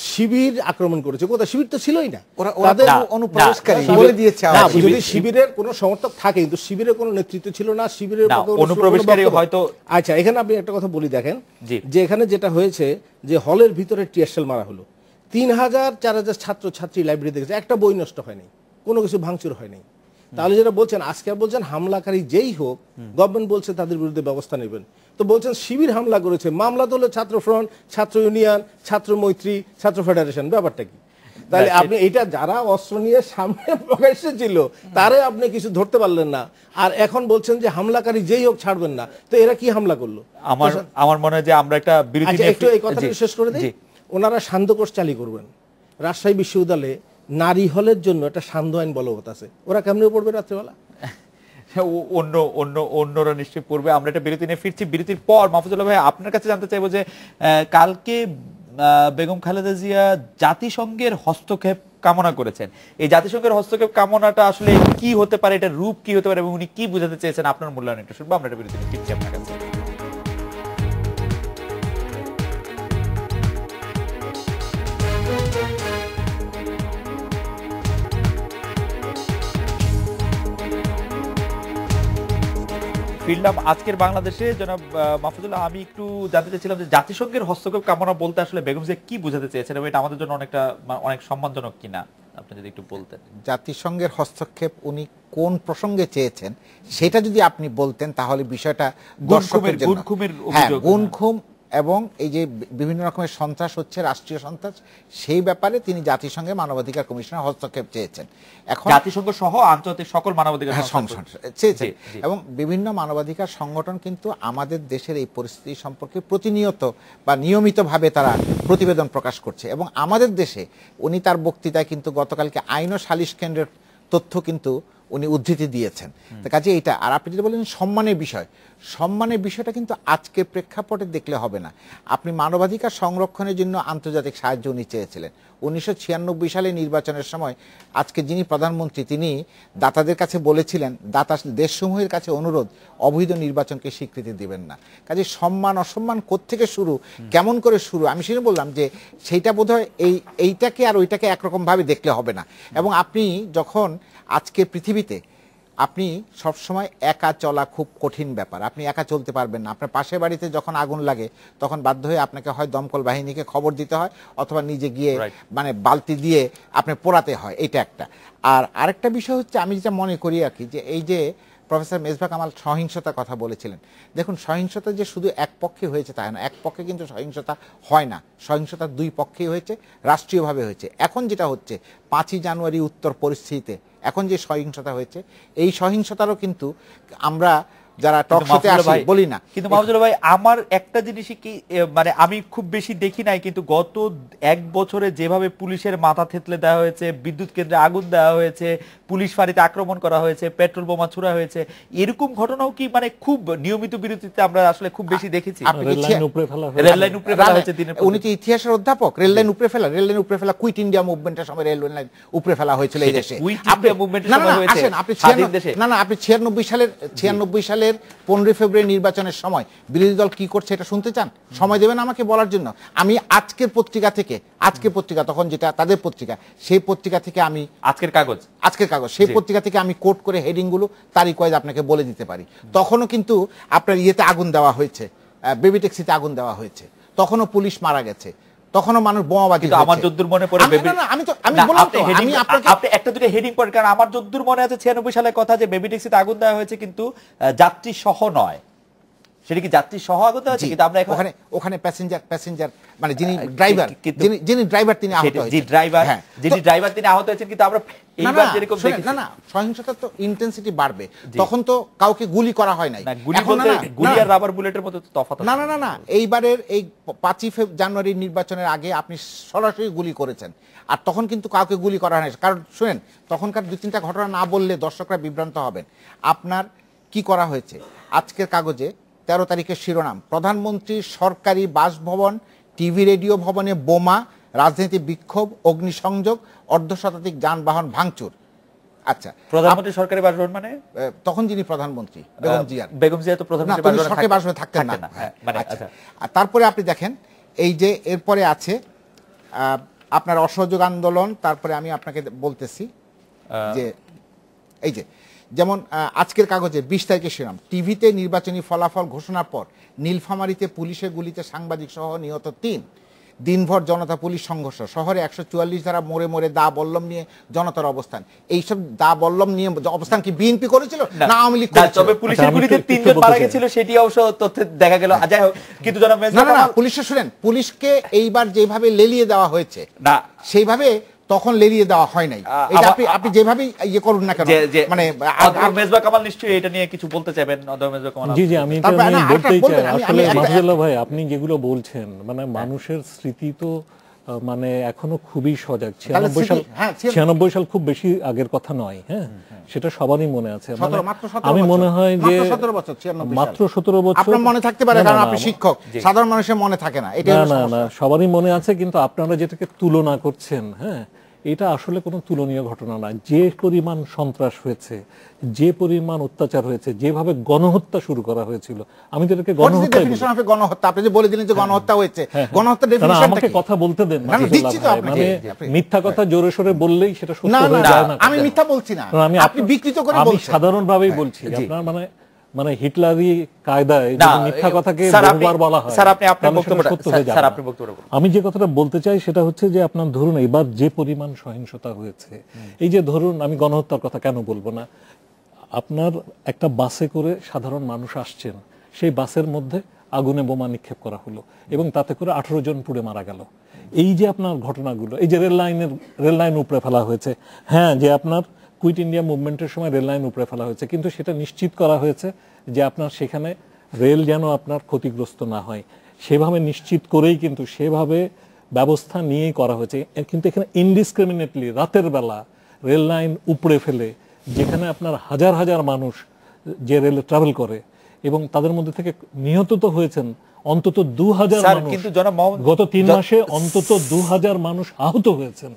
শিবির আক্রমণ করেছে, কোথায়? শিবির তো ছিলই না, তাদের অনুপ্রবেশকারী বলে দিয়েছে। যদি শিবিরের কোনো সমর্থক থাকে, কিন্তু শিবিরের কোনো নেতৃত্ব ছিল না, শিবিরের অনুপ্রবেশকারী হয়তো। আচ্ছা, এখানে আপনি একটা কথা বলি, দেখেন যে এখানে যেটা হয়েছে যে হলের ভিতরে টিয়ারশেল মারা হলো, 3000-4000 ছাত্র ছাত্রী লাইব্রেরিতে গেছে, একটা বই নষ্ট হয়নি, কোনো কিছু ভাঙচুর হয়নি। তাহলে যেটা বলছেন, আজকে বলছেন হামলাকারী যেই হোক, গভর্নমেন্ট বলছে তাদের বিরুদ্ধে ব্যবস্থা নেবেন। তো বলছেন শিবির হামলা করেছে, মামলা তো হলো ছাত্র ফ্রন্ট, ছাত্র ইউনিয়ন, ছাত্র মৈত্রী, ছাত্র ফেডারেশন, ব্যাপারটা কি? তাহলে আপনি এটা যারা অস্ত্র নিয়ে সামনে প্রকাশ্যে ছিল তারে আপনি কিছু ধরতে পারলেন না, আর এখন বলছেন যে হামলাকারী যেই হোক ছাড়বেন না। তো এরা কি হামলা করলো? আমার মনে হয় যে আমরা একটা বিরতি, একটু এই কথাটা শেষ করে দিই। ওনারা সান্ধ্য কোর্স চালু করবেন রাজশাহী বিশ্ববিদ্যালয়ে, নারী হলের জন্য একটা সান্ধ্য আইন বলবৎ আছে। ওরা কেমনে পড়বে রাত্রেবেলা? অন্যরা নিশ্চয়ই পড়বে। আমরা একটা বিরতি নিয়ে ফিরছি। বিরতির পর মাহফুজুল্লাহ ভাই, আপনার কাছে জানতে চাইবো যে কালকে বেগম খালেদা জিয়া জাতিসংঘের হস্তক্ষেপ কামনা করেছেন। এই জাতিসংঘের হস্তক্ষেপ কামনাটা আসলে কি হতে পারে, এটা রূপ কি হতে পারে এবং উনি কি বোঝাতে চেয়েছেন, আপনার মূল্যায়ন একটু শুনবো। আমরা একটা বিরতি নিয়ে ফিরছি আপনার কাছে। ফিরলাম আজকের বাংলাদেশে। জনাব মাহফুজুল্লাহ, আমি একটু জানতে চাইছিলাম যে জাতিসংঘের হস্তক্ষেপ কামনা বলতে আসলে বেগম জিয়া কি বোঝাতে চেয়েছেন এবং এটা আমাদের জন্য অনেক সম্মানজনক কিনা আপনি যদি একটু বলতেন। জাতিসংঘের হস্তক্ষেপ উনি কোন প্রসঙ্গে চেয়েছেন সেটা যদি আপনি বলতেন তাহলে বিষয়টা দর্শকের জন্য, গুনখুম এবং এই যে বিভিন্ন রকমের সন্ত্রাস হচ্ছে, রাষ্ট্রীয় সন্ত্রাস, সেই ব্যাপারে তিনি জাতিসংঘের মানবাধিকার কমিশনের হস্তক্ষেপ চেয়েছেন। এখন জাতিসংঘ সহ আন্তর্জাতিক সকল মানবাধিকার চেয়েছেন এবং বিভিন্ন মানবাধিকার সংগঠন কিন্তু আমাদের দেশের এই পরিস্থিতি সম্পর্কে প্রতিনিয়ত বা নিয়মিতভাবে তারা প্রতিবেদন প্রকাশ করছে। এবং আমাদের দেশে উনি তার বক্তৃতায় কিন্তু গতকালকে আইন ও সালিশ কেন্দ্রের তথ্য কিন্তু উনি উদ্ধৃতি দিয়েছেন। কাজে এইটা, আর আপনি যদি বলেন সম্মানের বিষয়, সম্মানের বিষয়টা কিন্তু আজকে প্রেক্ষাপটে দেখলে হবে না। আপনি মানবাধিকার সংরক্ষণের জন্য আন্তর্জাতিক সাহায্য উনি চেয়েছিলেন 1996 সালে নির্বাচনের সময়। আজকে যিনি প্রধানমন্ত্রী তিনি দাতাদের কাছে বলেছিলেন, দাতা দেশসমূহের কাছে অনুরোধ, অবৈধ নির্বাচনকে স্বীকৃতি দিবেন না। কাজে সম্মান অসম্মান কোত্থেকে শুরু, কেমন করে শুরু, আমি সেটা বললাম যে সেইটা বোধহয় এইটাকে আর ওইটাকে একরকম ভাবে দেখলে হবে না। এবং আপনি যখন আজকের পৃথিবীতে আপনি সবসময় একা চলা খুব কঠিন ব্যাপার, আপনি একা চলতে পারবেন না। আপনার পাশের বাড়িতে যখন আগুন লাগে তখন বাধ্য হয়ে আপনাকে হয় দমকল বাহিনীকে খবর দিতে হয় অথবা নিজে গিয়ে মানে বালতি দিয়ে আপনি পোড়াতে হয়, এটা একটা। আর আরেকটা বিষয় হচ্ছে, আমি যেটা মনে করি আর কি, যে এই যে প্রফেসর মেজবা কামাল সহিংসতার কথা বলেছিলেন, দেখুন সহিংসতা যে শুধু এক পক্ষে হয়েছে তা না, এক পক্ষে কিন্তু সহিংসতা হয় না, সহিংসতা দুই পক্ষেই হয়েছে, রাষ্ট্রীয়ভাবে হয়েছে। এখন যেটা হচ্ছে 5ই জানুয়ারি উত্তর পরিস্থিতিতে এখন যে সহিংসতা হয়েছে, এই সহিংসতারও কিন্তু আমরা যারা টকশোতে আসি বলি না। কিন্তু মাহফুজুল্লাহ ভাই, আমার একটা জিনিসই কি, মানে আমি খুব বেশি দেখি নাই, কিন্তু গত 1 বছরে যেভাবে পুলিশের মাথা থেতলে দেওয়া হয়েছে, বিদ্যুৎ কেন্দ্রে আগুন দেওয়া হয়েছে, পুলিশ ফাঁড়িতে আক্রমণ করা হয়েছে, পেট্রোল বোমা ছোড়া হয়েছে, এরকম ঘটনাও কি মানে খুব নিয়মিত বিরতিতে আমরা আসলে খুব বেশি দেখেছি? রেললাইন উপরে ফেলা হয়েছে দিনের পর দিন। উনি কি ইতিহাসের অধ্যাপক? রেললাইন উপরে ফেলা, কুইট ইন্ডিয়া মুভমেন্টের সময় রেললাইন উপরে ফেলা হয়েছিল এই দেশে। কুইট ইন্ডিয়া মুভমেন্টের সময় হয়েছে স্বাধীন দেশে। আপনি 96 সালের 15 ফেব্রুয়ারি নির্বাচনের সময় বিরোধী দল কি করছে এটা শুনতে চান? সময় দেবেন আমাকে বলার জন্য? আমি আজকের পত্রিকা তখন যেটা তাদের পত্রিকা, সেই পত্রিকা থেকে আমি আজকের কাগজ সেই পত্রিকা থেকে আমি কোট করে হেডিং গুলো তারিখ ওয়াইজ আপনাকে বলে দিতে পারি। তখনও কিন্তু আপনার ইয়েতে আগুন দেওয়া হয়েছে, বেবি ট্যাক্সিতে আগুন দেওয়া হয়েছে, তখনও পুলিশ মারা গেছে, তখনও মানুষ বোমাবাজি। আমার যদ্দূর মনে পড়ে, আপনি একটা দুটো হেডিং পড়েন, কারণ আমার যদ্দূর মনে আছে 96 সালের কথা যে বেবি ট্যাক্সিতে আগুন দেওয়া হয়েছে কিন্তু যাত্রী সহ নয়, সেটা কি যাত্রী সহ আহত হয়েছে? কিন্তু আমরা এখন ওখানে প্যাসেঞ্জার মানে যিনি ড্রাইভার, যিনি ড্রাইভার তিনি আহত হয়েছেন। যিনি ড্রাইভার তিনি আহত হয়েছেন, কিন্তু আমরা এইবার যেরকম দেখেছি না সহিংসতা তো ইন্টেন্সিটি বাড়বে, তখন তো কাউকে গুলি করা হয় নাই। গুলি আর রাবার বুলেটের মধ্যে তো তফাৎ আছে। না এইবারের এই 5ই জানুয়ারি নির্বাচনের আগে আপনি সরাসরি গুলি করেছেন, আর তখন কিন্তু কাউকে গুলি করা হয় না। কারণ শুনেন, তখনকার 2-3টা ঘটনা না বললে দর্শকরা বিভ্রান্ত হবেন। আপনার কি করা হয়েছে আজকের কাগজে 13 তারিখের শিরোনাম, প্রধানমন্ত্রীর সরকারি বাসভবন, টিভি রেডিও ভবনে বোমা, রাজনীতি বিক্ষোভ, অগ্নিসংযোগ, অর্ধশতাধিক যানবাহন ভাঙচুর। আচ্ছা, প্রধানমন্ত্রী সরকারি বাসভবন মানে তখন যিনি প্রধানমন্ত্রী বেগম জিয়া তো প্রধানমন্ত্রী সরকারি বাসভবনে থাকতেন না। আচ্ছা, তারপরে আপনি দেখেন এই যে এরপরে আছে আপনার অসহযোগ আন্দোলন। তারপরে আমি আপনাকে বলতেছি যে এই যে যেমন আজকের কাগজে 20 তারিখের শিরোনাম, টিভিতে নির্বাচনী ফলাফল ঘোষণার পর নীলফামারীতে পুলিশের গুলিতে সাংবাদিক সহ নিহত 3, দিনভর জনতা পুলিশ সংঘর্ষ, শহরে 144 ধারা মোড়ে মোড়ে দা বল্লম নিয়ে জনতার অবস্থান। এইসব দা বল্লম নিয়ে অবস্থান কি বিএনপি করেছিল না আওয়ামী লীগ করেছিল? তবে পুলিশের গুলিতে 3 জন মারা গেছিল, সেটি অবশ্য তথ্যে দেখা গেল। যাই হোক, কিন্তু জনাব না পুলিশের শুনেন, পুলিশকে এইবার যেভাবে লেলিয়ে দেওয়া হয়েছে না সেইভাবে তখন লেলিয়ে দেওয়া হয় নাই। এটা আপনি যেভাবে ইয়ে করুন না কেন, মানে মেজবা কামাল নিশ্চয়ই এটা নিয়ে কিছু বলতে চাইবেন। মেজবা কামাল জি আমি বলতেই চাই, আসলে মাহফুজুল্লাহ ভাই আপনি যেগুলো বলছেন, মানে মানুষের স্মৃতি তো মানে এখনো খুবই সজাগ। 96 সাল খুব বেশি আগের কথা নয়, হ্যাঁ, সেটা সবারই মনে আছে। আমি মনে হয় যে মাত্র 17 বছর আপনার মনে থাকতে পারে, কারণ আপনি শিক্ষক, সাধারণ মানুষের মনে থাকে না। এটা না সবারই মনে আছে, কিন্তু আপনারা যেটাকে তুলনা করছেন, হ্যাঁ, এটা আসলে কোনো তুলনীয় ঘটনা না। যে পরিমাণ সন্ত্রাস হয়েছে, যে পরিমাণ অত্যাচার হয়েছে, যেভাবে গণহত্যা শুরু করা হয়েছিল, আমি তো এটাকে গণহত্যা, আপনি যে বলে দিলেন যে গণহত্যা হয়েছে, গণহত্যা ডেফিনিশন আমাকে কথা বলতে দেন। মানে মিথ্যা কথা জোরে সোরে বললেই সেটা সত্য হয়ে যায় না। আমি মিথ্যা বলছি না, আপনি বিকৃত করে বলছেন। আমি সাধারণভাবেই বলছি, আপনার মানে হিটলারি কায়দায় মিথ্যা কথাকে বহুবার বলা হয়। স্যার আপনি আপনার বক্তব্য। আমি যে কথাটা বলতে চাই সেটা হচ্ছে যে আপনার ধরুন এবার যে পরিমাণ সহিংসতা হয়েছে, এই যে ধরুন আমি গণহত্যার কথা কেন বলবো না, আপনার একটা বাসে করে সাধারণ মানুষ আসছেন, সেই বাসের মধ্যে আগুনে বোমা নিক্ষেপ করা হলো এবং তাতে করে 18 জন পুড়ে মারা গেল। এই যে আপনার ঘটনাগুলো, এই যে রেল লাইন উপড়ে ফেলা হয়েছে, হ্যাঁ, যে আপনার কুইট ইন্ডিয়া মুভমেন্টের সময় রেল লাইন উপড়ে ফেলা হয়েছে, কিন্তু সেটা নিশ্চিত করা হয়েছে যে আপনার সেখানে রেল যেন আপনার ক্ষতিগ্রস্ত না হয়, সেভাবে নিশ্চিত করেই কিন্তু সেভাবে ব্যবস্থা নিয়েই করা হয়েছে। কিন্তু এখানে ইনডিসক্রিমিনেটলি রাতের বেলা রেল লাইন উপড়ে ফেলে, যেখানে আপনার হাজার হাজার মানুষ যে রেলে ট্রাভেল করে, এবং তাদের মধ্যে থেকে নিহত তো হয়েছেন অন্তত 2000 মানুষ। কিন্তু জনাব মোহাম্মদ, গত 3 মাসে অন্তত 2000 মানুষ আহত হয়েছেন।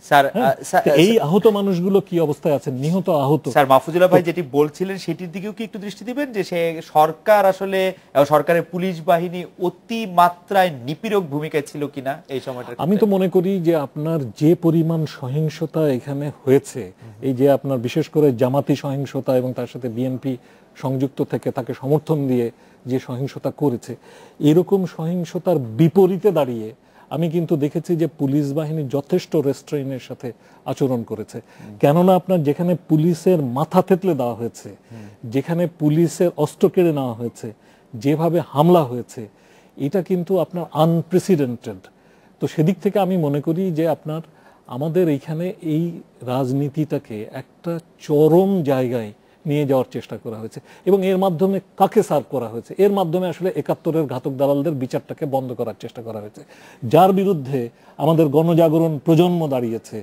এই আহত মানুষগুলো কি অবস্থায় আছেন, নিহত আহত? স্যার মাহফুজুল্লাহ ভাই যেটি বলছিলেন সেটির দিকেও কি একটু দৃষ্টি দিবেন, যে সে সরকার আসলে সরকারের পুলিশ বাহিনী অতি মাত্রায় নিপীড়ক ভূমিকায় ছিল কিনা এই সময়টা? আমি তো মনে করি যে আপনার যে পরিমাণ সহিংসতা এখানে হয়েছে, এই যে আপনার বিশেষ করে জামাতি সহিংসতা এবং তার সাথে বিএনপি সংযুক্ত থেকে তাকে সমর্থন দিয়ে যে সহিংসতা করেছে, এরকম সহিংসতার বিপরীতে দাঁড়িয়ে আমি কিন্তু দেখেছি যে পুলিশ বাহিনী যথেষ্ট রেস্ট্রেইনের সাথে আচরণ করেছে। কেননা আপনার যেখানে পুলিশের মাথা থেতলে দেওয়া হয়েছে, যেখানে পুলিশের অস্ত্র কেড়ে নেওয়া হয়েছে, যেভাবে হামলা হয়েছে, এটা কিন্তু আপনার আনপ্রেসিডেন্টেড। তো সেদিক থেকে আমি মনে করি যে আপনার আমাদের এইখানে এই রাজনীতিটাকে একটা চরম জায়গায় নিয়ে যাওয়ার চেষ্টা করা হয়েছে, এবং এর মাধ্যমে কাকে সার্ভ করা হয়েছে? এর মাধ্যমে আসলে 71-এর ঘাতক দালালদের বিচারটাকে বন্ধ করার চেষ্টা করা হয়েছে, যার বিরুদ্ধে আমাদের গণজাগরণ প্রজন্ম দাঁড়িয়েছে,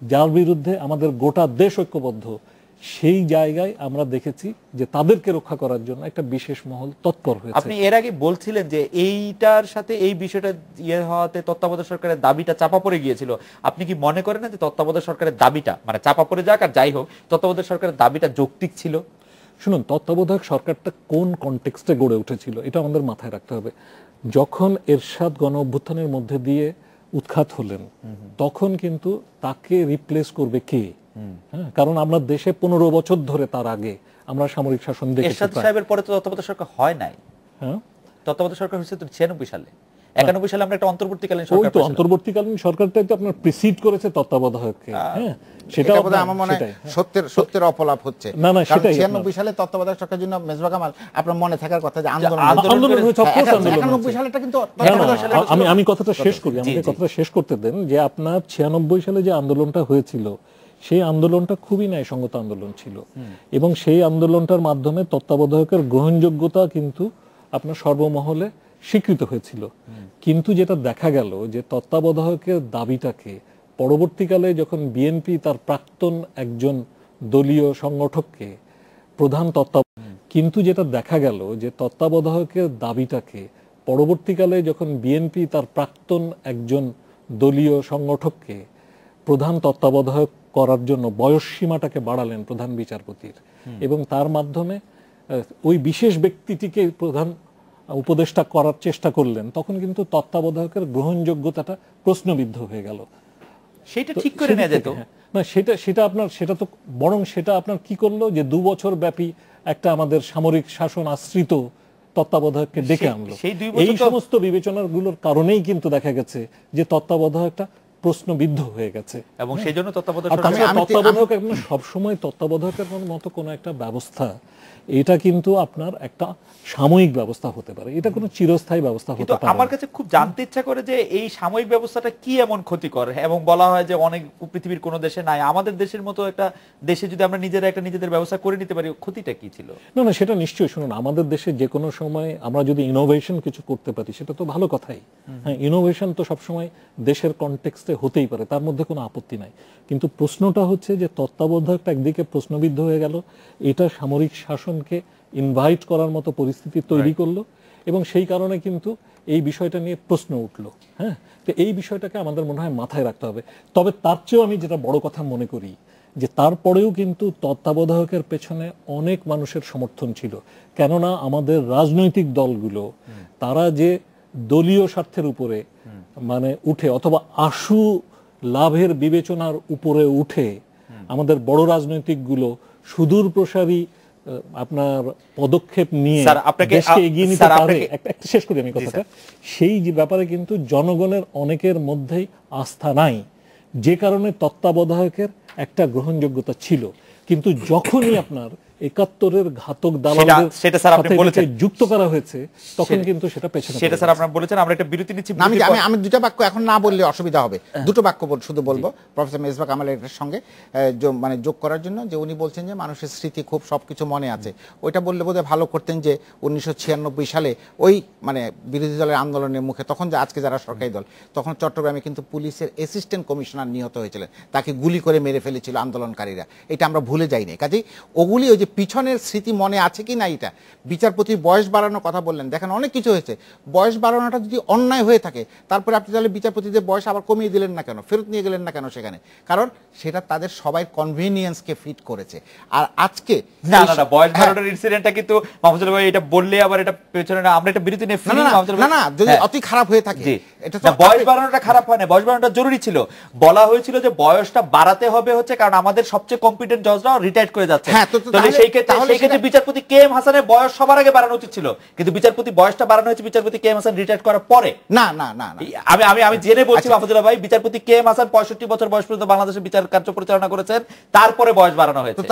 যার বিরুদ্ধে আমাদের গোটা দেশ ঐক্যবদ্ধ। সেই জায়গায় আমরা দেখেছি যে তাদেরকে রক্ষা করার জন্য একটা বিশেষ মহল তৎপর হয়েছে। আপনি এর আগে বলছিলেন যে এইটার সাথে এই বিষয়টা হওয়াতে তত্ত্বাবধায়ক সরকারের দাবিটা চাপা পড়ে গিয়েছিল। আপনি কি মনে করেন না যে তত্ত্বাবধায়ক সরকারের দাবিটা, মানে চাপা পড়ে যাক আর যাই হোক, তত্ত্বাবধায়ক সরকারের দাবিটা যৌক্তিক ছিল? শুনুন, তত্ত্বাবধায়ক সরকারটা কোন কনটেক্সটে গড়ে উঠেছিল এটা আমাদের মাথায় রাখতে হবে। যখন এরশাদ গণ অভ্যুত্থানের মধ্যে দিয়ে উৎখাত হলেন, তখন কিন্তু তাকে রিপ্লেস করবে কে? কারণ আমরা দেশে 15 বছর ধরে তার আগে আমরা সামরিক শাসন দেখেছি। এরশাদ সাহেবের পরে তো তত্ত্বাবধায়ক সরকার হয় নাই। তত্ত্বাবধায়ক সরকার হয়েছে তো 96 সালে। 91 সালে আমরা একটা অন্তর্বর্তীকালীন ওই সরকার তো পেয়েছিলাম। অন্তর্বর্তীকালীন সরকারটাই তো আপনার প্রিসিড করেছে তত্ত্বাবধায়ককে, হ্যাঁ সেটা এটা বোধহয় আমার মনে হয় সত্যের অপলাপ হচ্ছে। না, না, কারণ সেটাই 96 সালে তত্ত্বাবধায়ক সরকারের জন্য মেজবা কামাল, আপনার মনে থাকার কথা যে আন্দোলন আন্দোলন হয়েছে, of course আন্দোলন 91 হয়েছে। সালেটা কিন্তু না, না, আমি কথাটা শেষ করি, আমাকে কথাটা শেষ করতে দেন। যে আপনার 96 সালে যে আন্দোলনটা হয়েছিল, সেই আন্দোলনটা খুবই ন্যায়সঙ্গত আন্দোলন ছিল, এবং সেই আন্দোলনটার মাধ্যমে তত্ত্বাবধায়কের গ্রহণযোগ্যতা কিন্তু আপনার সর্বমহলে স্বীকৃত হয়েছিল। কিন্তু যেটা দেখা গেল যে তত্ত্বাবধায়কের দাবিটাকে পরবর্তীকালে যখন বিএনপি তার প্রাক্তন একজন দলীয় সংগঠককে প্রধান কিন্তু যেটা দেখা গেল যে তত্ত্বাবধায়কের দাবিটাকে পরবর্তীকালে যখন বিএনপি তার প্রাক্তন একজন দলীয় সংগঠককে প্রধান তত্ত্বাবধায়ক করার জন্য বয়সসীমাটাকে বাড়ালেন প্রধান বিচারপতির, এবং তার মাধ্যমে ওই বিশেষ ব্যক্তিটিকে প্রধান উপদেষ্টা করার চেষ্টা করলেন, তখন কিন্তু তত্ত্বাবধায়কের গ্রহণযোগ্যতাটা প্রশ্নবিদ্ধ হয়ে গেল। সেটা ঠিক করে নেওয়া যেত না, সেটা তো বরং সেটা আপনার কি করলো যে 2 বছর ব্যাপী একটা আমাদের সামরিক শাসন আশ্রিত তত্ত্বাবধায়ককে ডেকে আনলো। এই সমস্ত বিবেচনাগুলোর কারণেই কিন্তু দেখা গেছে যে তত্ত্বাবধায়কটা প্রশ্নবিদ্ধ হয়ে গেছে, এবং সেই জন্য তত্ত্বাবধায়ক সবসময় তত্ত্বাবধায়কের মতো কোনো একটা ব্যবস্থা, এটা কিন্তু আপনার একটা সাময়িক ব্যবস্থা হতে পারে, এটা কোনো চিরস্থায়ী ব্যবস্থা হতে পারে। আমার কাছে খুব জানতে ইচ্ছা করে যে এই সাময়িক ব্যবস্থাটা কি এমন ক্ষতিকর, এবং বলা হয় যে অনেক পৃথিবীর কোনো দেশে নাই, আমাদের দেশের মতো একটা দেশে যদি আমরা নিজেদের ব্যবস্থা করে নিতে পারি, ক্ষতিটা কি ছিল? না, সেটা নিশ্চয়ই, শুনুন, আমাদের দেশে যে কোনো সময় আমরা যদি ইনোভেশন কিছু করতে পারি সেটা তো ভালো কথাই। হ্যাঁ, ইনোভেশন তো সবসময় দেশের কনটেক্সটে হতেই পারে, তার মধ্যে কোনো আপত্তি নাই। কিন্তু প্রশ্নটা হচ্ছে যে তত্ত্বাবধায়কটা একদিকে প্রশ্নবিদ্ধ হয়ে গেল, এটা সামরিক শাসনকে ইনভাইট করার মতো পরিস্থিতি তৈরি করলো, এবং সেই কারণে কিন্তু এই বিষয়টা নিয়ে প্রশ্ন উঠলো। হ্যাঁ, তো এই বিষয়টাকে আমাদের মনে হয় মাথায় রাখতে হবে। তবে তার চেয়েও আমি যেটা বড় কথা মনে করি যে তারপরেও কিন্তু তত্ত্বাবধায়কের পেছনে অনেক মানুষের সমর্থন ছিল, কেননা আমাদের রাজনৈতিক দলগুলো তারা যে দলীয় স্বার্থের উপরে মানে উঠে, অথবা আশু লাভের বিবেচনার উপরে উঠে আমাদের বড় রাজনৈতিকগুলো সুদূর প্রসারী আপনার পদক্ষেপ নিয়ে দেশকে এগিয়ে নিতে পারে। একটা শেষ করি আমি কথাটা, সেই যে ব্যাপারে কিন্তু জনগণের অনেকের মধ্যেই আস্থা নাই, যে কারণে তত্ত্বাবধায়কের একটা গ্রহণযোগ্যতা ছিল। কিন্তু যখনই আপনার 71-এর ঘাতক দালালদের সাথে যুক্ত করা হয়েছে, তখন কিন্তু সেটা পেছনে। সেটা স্যার আপনারা বলেছেন। আমরা একটা বিরতি নিচ্ছি। আমি দুটো বাক্য এখন না বললে অসুবিধা হবে, দুটো বাক্য শুধু বলবো প্রফেসর মেজবা কামালের সঙ্গে মানে যোগ করার জন্য, যে উনি বলছেন যে মানুষের স্মৃতি খুব সবকিছু মনে আছে। ওইটা বললে বোধহয় ভালো করতেন যে 1996 সালে ওই মানে বিরোধী দলের আন্দোলনের মুখে, তখন যে আজকে যারা সরকারি দল, তখন চট্টগ্রামে কিন্তু পুলিশের অ্যাসিস্ট্যান্ট কমিশনার নিহত হয়েছিলেন, তাকে গুলি করে মেরে ফেলেছিল আন্দোলনকারীরা। এটা আমরা ভুলে যাইনি। কাজেই ওগুলি ওই যে পিছনের স্মৃতি মনে আছে কি না, এটা বিচারপতির বয়স বাড়ানোর কথা বললেন, দেখেন অনেক কিছু হয়েছে। বয়স বাড়ানোটা যদি অন্যায় হয়ে থাকে, তারপরে আপনি তাহলে বিচারপতিদের বয়স আবার কমিয়ে দিলেন না কেন, ফেরত নিয়ে গেলেন না কেন সেখানে? কারণ সেটা তাদের সবাই কনভেনিয়েন্সকে ফিট করেছে। আর আজকে না বয়স বাড়ানোর ইনসিডেন্টটা কিন্তু মাহফুজুল ভাই এটা বললে আবার এটা পেছনে না, আমরা এটা বিরতি নিয়ে ফিরি। না, যদি অতি খারাপ হয়ে থাকে, এটা তো বয়স বাড়ানোটা খারাপ হয় না, বয়স বাড়ানোটা জরুরি ছিল। বলা হয়েছিল যে বয়সটা বাড়াতে হবে হচ্ছে কারণ আমাদের সবচেয়ে কম্পিটেন্ট জজরা রিটায়ার করে যাচ্ছে। তাহলে সেই ক্ষেত্রে বিচারপতি কে এম হাসানের বয়স সবার আগে বাড়ানো উচিত ছিল, কিন্তু বিচারপতি বয়সটা বাড়ানো হয়েছে বিচারপতি কে এম হাসান রিটায়ার করার পরে। না, আমি জেনে বলছি মাহফুজুল্লাহ ভাই, বিচারপতি কে এম হাসান 65 বছর বয়স পর্যন্ত বাংলাদেশের বিচার কার্য পরিচালনা করেছেন, তারপরে বয়স বাড়ানো হয়েছে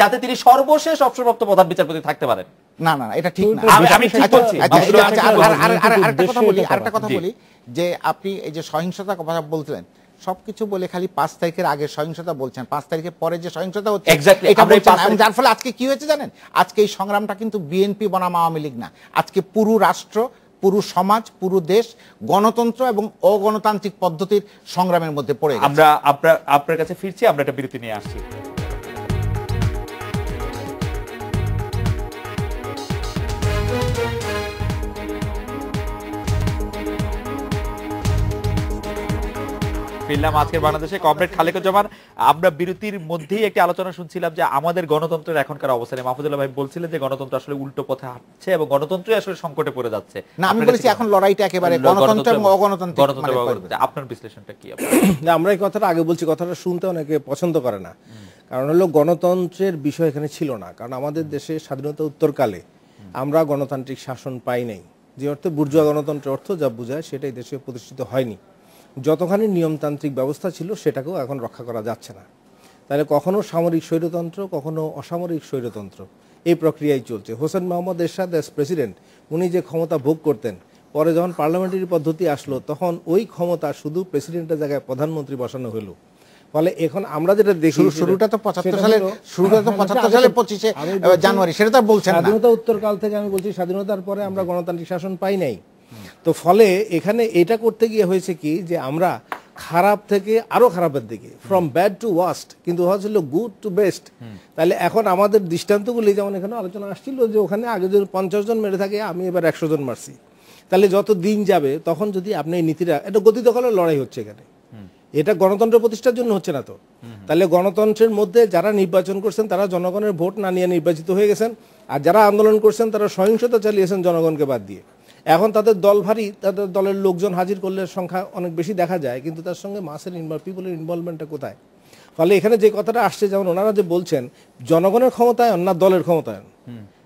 যাতে তিনি সর্বশেষ অবসরপ্রাপ্ত প্রধান বিচারপতি থাকতে পারেন। না, এটা ঠিক না। আমি ঠিক বলছি। আরেকটা কথা বলি যে আপনি এই যে সহিংসতা কথা বলছিলেন, সবকিছু বলে খালি 5 তারিখের আগে সহিংসতা বলছেন, 5 তারিখের পরে যে সহিংসতা হচ্ছে যার ফলে আজকে কি হয়েছে জানেন? আজকে এই সংগ্রামটা কিন্তু বিএনপি বনাম আওয়ামী লীগ না, আজকে পুরো রাষ্ট্র, পুরো সমাজ, পুরো দেশ গণতন্ত্র এবং অগণতান্ত্রিক পদ্ধতির সংগ্রামের মধ্যে পড়ে গেছে। আমরা আপনার কাছে ফিরছি, আমরা একটা বিরতি নিয়ে আসছি। ফিরলাম আজকের বাংলাদেশে, কমরেড খালেকুজ্জামান। আমরা বিরতির মধ্যেই একটি আলোচনা শুনছিলাম যে আমাদের গণতন্ত্রের এখনকার অবস্থানে মাহফুজুল্লাহ ভাই বলছিলেন যে গণতন্ত্র আসলে উল্টো পথে হাঁটছে এবং গণতন্ত্রই আসলে সংকটে পড়ে যাচ্ছে। না, আমি বলেছি এখন লড়াইটা একেবারে গণতন্ত্র এবং অগণতান্ত্রিক। আপনার বিশ্লেষণটা কি? না, আমরা এই কথাটা আগে বলছি, কথাটা শুনতে অনেকে পছন্দ করে না, কারণ হলো গণতন্ত্রের বিষয় এখানে ছিল না। কারণ আমাদের দেশে স্বাধীনতা উত্তরকালে আমরা গণতান্ত্রিক শাসন পাই নাই, যে অর্থে বুর্জোয়া গণতন্ত্রের অর্থ যা বোঝায় সেটাই দেশে প্রতিষ্ঠিত হয়নি। যতখানি নিয়মতান্ত্রিক ব্যবস্থা ছিল সেটাকেও এখন রক্ষা করা যাচ্ছে না। তাহলে কখনো সামরিক স্বৈরতন্ত্র, কখনো অসামরিক স্বৈরতন্ত্র, এই প্রক্রিয়াই চলছে। হোসেন মোহাম্মদ এরশাদ অ্যাজ প্রেসিডেন্ট উনি যে ক্ষমতা ভোগ করতেন, পরে যখন পার্লামেন্টারি পদ্ধতি আসলো তখন ওই ক্ষমতা শুধু প্রেসিডেন্টের জায়গায় প্রধানমন্ত্রী বসানো হলো। ফলে এখন আমরা যেটা দেখি শুরুটা তো 75 সালে, 75 সালে 25 জানুয়ারি, সেটা তো বলছেন না। স্বাধীনতা উত্তরকাল থেকে আমি বলছি, স্বাধীনতার পরে আমরা গণতান্ত্রিক শাসন পাই নাই। তো ফলে এখানে এটা করতে গিয়ে হয়েছে কি যে আমরা খারাপ থেকে আরো খারাপের দিকে, ফ্রম ব্যাড টু ওয়ার্স্ট, কিন্তু হচ্ছিল গুড টু বেস্ট। তাহলে এখন আমাদের দৃষ্টান্তগুলি যেমন এখানে আলোচনা আসছিল যে ওখানে আগে যদি 50 জন মেরে থাকে, আমি এবার 100 জন মারছি। তাহলে যত দিন যাবে তখন যদি আপনি এই নীতিটা, এটা গতি দখলের লড়াই হচ্ছে এখানে, এটা গণতন্ত্র প্রতিষ্ঠার জন্য হচ্ছে না তো। তাহলে গণতন্ত্রের মধ্যে যারা নির্বাচন করছেন তারা জনগণের ভোট না নিয়ে নির্বাচিত হয়ে গেছেন, আর যারা আন্দোলন করছেন তারা সহিংসতা চালিয়েছেন জনগণকে বাদ দিয়ে। এখন তাদের দল ভারী, তাদের দলের লোকজন হাজির করলে সংখ্যা অনেক বেশি দেখা যায়, কিন্তু তার সঙ্গে মাসের পিপলের ইনভলভমেন্টটা কোথায়? ফলে এখানে যে কথাটা আসছে, যেমন ওনারা যে বলছেন জনগণের ক্ষমতায়ন না দলের ক্ষমতায়ন,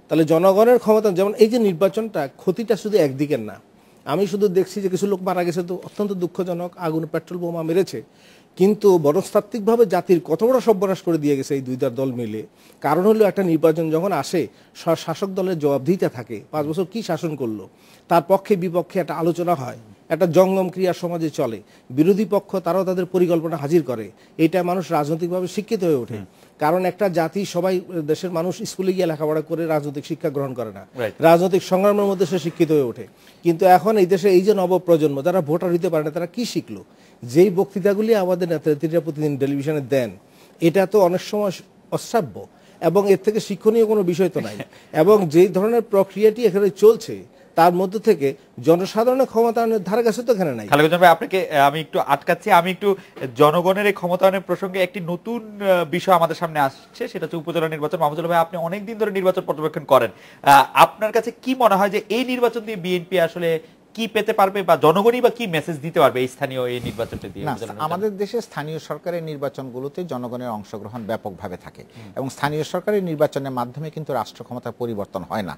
তাহলে জনগণের ক্ষমতায়ন, যেমন এই যে নির্বাচনটা, ক্ষতিটা শুধু একদিকের না। আমি শুধু দেখছি যে কিছু লোক মারা গেছে, তো অত্যন্ত দুঃখজনক, আগুন পেট্রোল বোমা মেরেছে, কিন্তু মনস্তাত্ত্বিকভাবে জাতির কত বড় সর্বনাশ করে দিয়ে গেছে এই দুইটা দল মিলে। কারণ হলো একটা নির্বাচন যখন আসে, শাসক দলের জবাবদিহিতা থাকে, 5 বছর কি শাসন করলো, তার পক্ষে বিপক্ষে একটা আলোচনা হয়, একটা জঙ্গম ক্রিয়া সমাজে চলে, বিরোধী পক্ষ তারাও তাদের পরিকল্পনা হাজির করে, এইটা মানুষ রাজনৈতিকভাবে শিক্ষিত হয়ে ওঠে। কারণ একটা জাতি, সবাই দেশের মানুষ স্কুলে গিয়ে লেখাপড়া করে রাজনৈতিক শিক্ষা গ্রহণ করে না, রাজনৈতিক সংগ্রামের মধ্যে সে শিক্ষিত হয়ে ওঠে। কিন্তু এখন এই দেশে এই যে নবপ্রজন্ম যারা ভোটার হইতে পারে না, তারা কি শিখলো? যেই বক্তৃতাগুলি আমাদের নেতানেত্রীরা প্রতিদিন টেলিভিশনে দেন, এটা তো অনেক সময় অশ্রাব্য, এবং এর থেকে শিক্ষণীয় কোনো বিষয় তো নাই। এবং যেই ধরনের প্রক্রিয়াটি এখানে চলছে তার মধ্যে থেকে জনসাধারণের ক্ষমতায়নের ধারে কাছে তো এখানে নাই। খালেদ ভাই, আপনাকে আমি একটু আটকাচ্ছি, আমি একটু জনগণের এই ক্ষমতায়নের প্রসঙ্গে একটি নতুন বিষয় আমাদের সামনে আসছে, সেটা হচ্ছে উপজেলা নির্বাচন। মাহমুদুল্লাহ ভাই, আপনি অনেকদিন ধরে নির্বাচন পর্যবেক্ষণ করেন, আপনার কাছে কি মনে হয় যে এই নির্বাচন দিয়ে বিএনপি আসলে কি পেতে পারবে, বা জনগণই বা কি মেসেজ দিতে পারবে এই স্থানীয় এই নির্বাচনটা দিয়ে? আমাদের দেশে স্থানীয় সরকারের নির্বাচনগুলোতে জনগণের অংশগ্রহণ ব্যাপকভাবে থাকে, এবং স্থানীয় সরকারের নির্বাচনের মাধ্যমে কিন্তু রাষ্ট্র ক্ষমতার পরিবর্তন হয় না,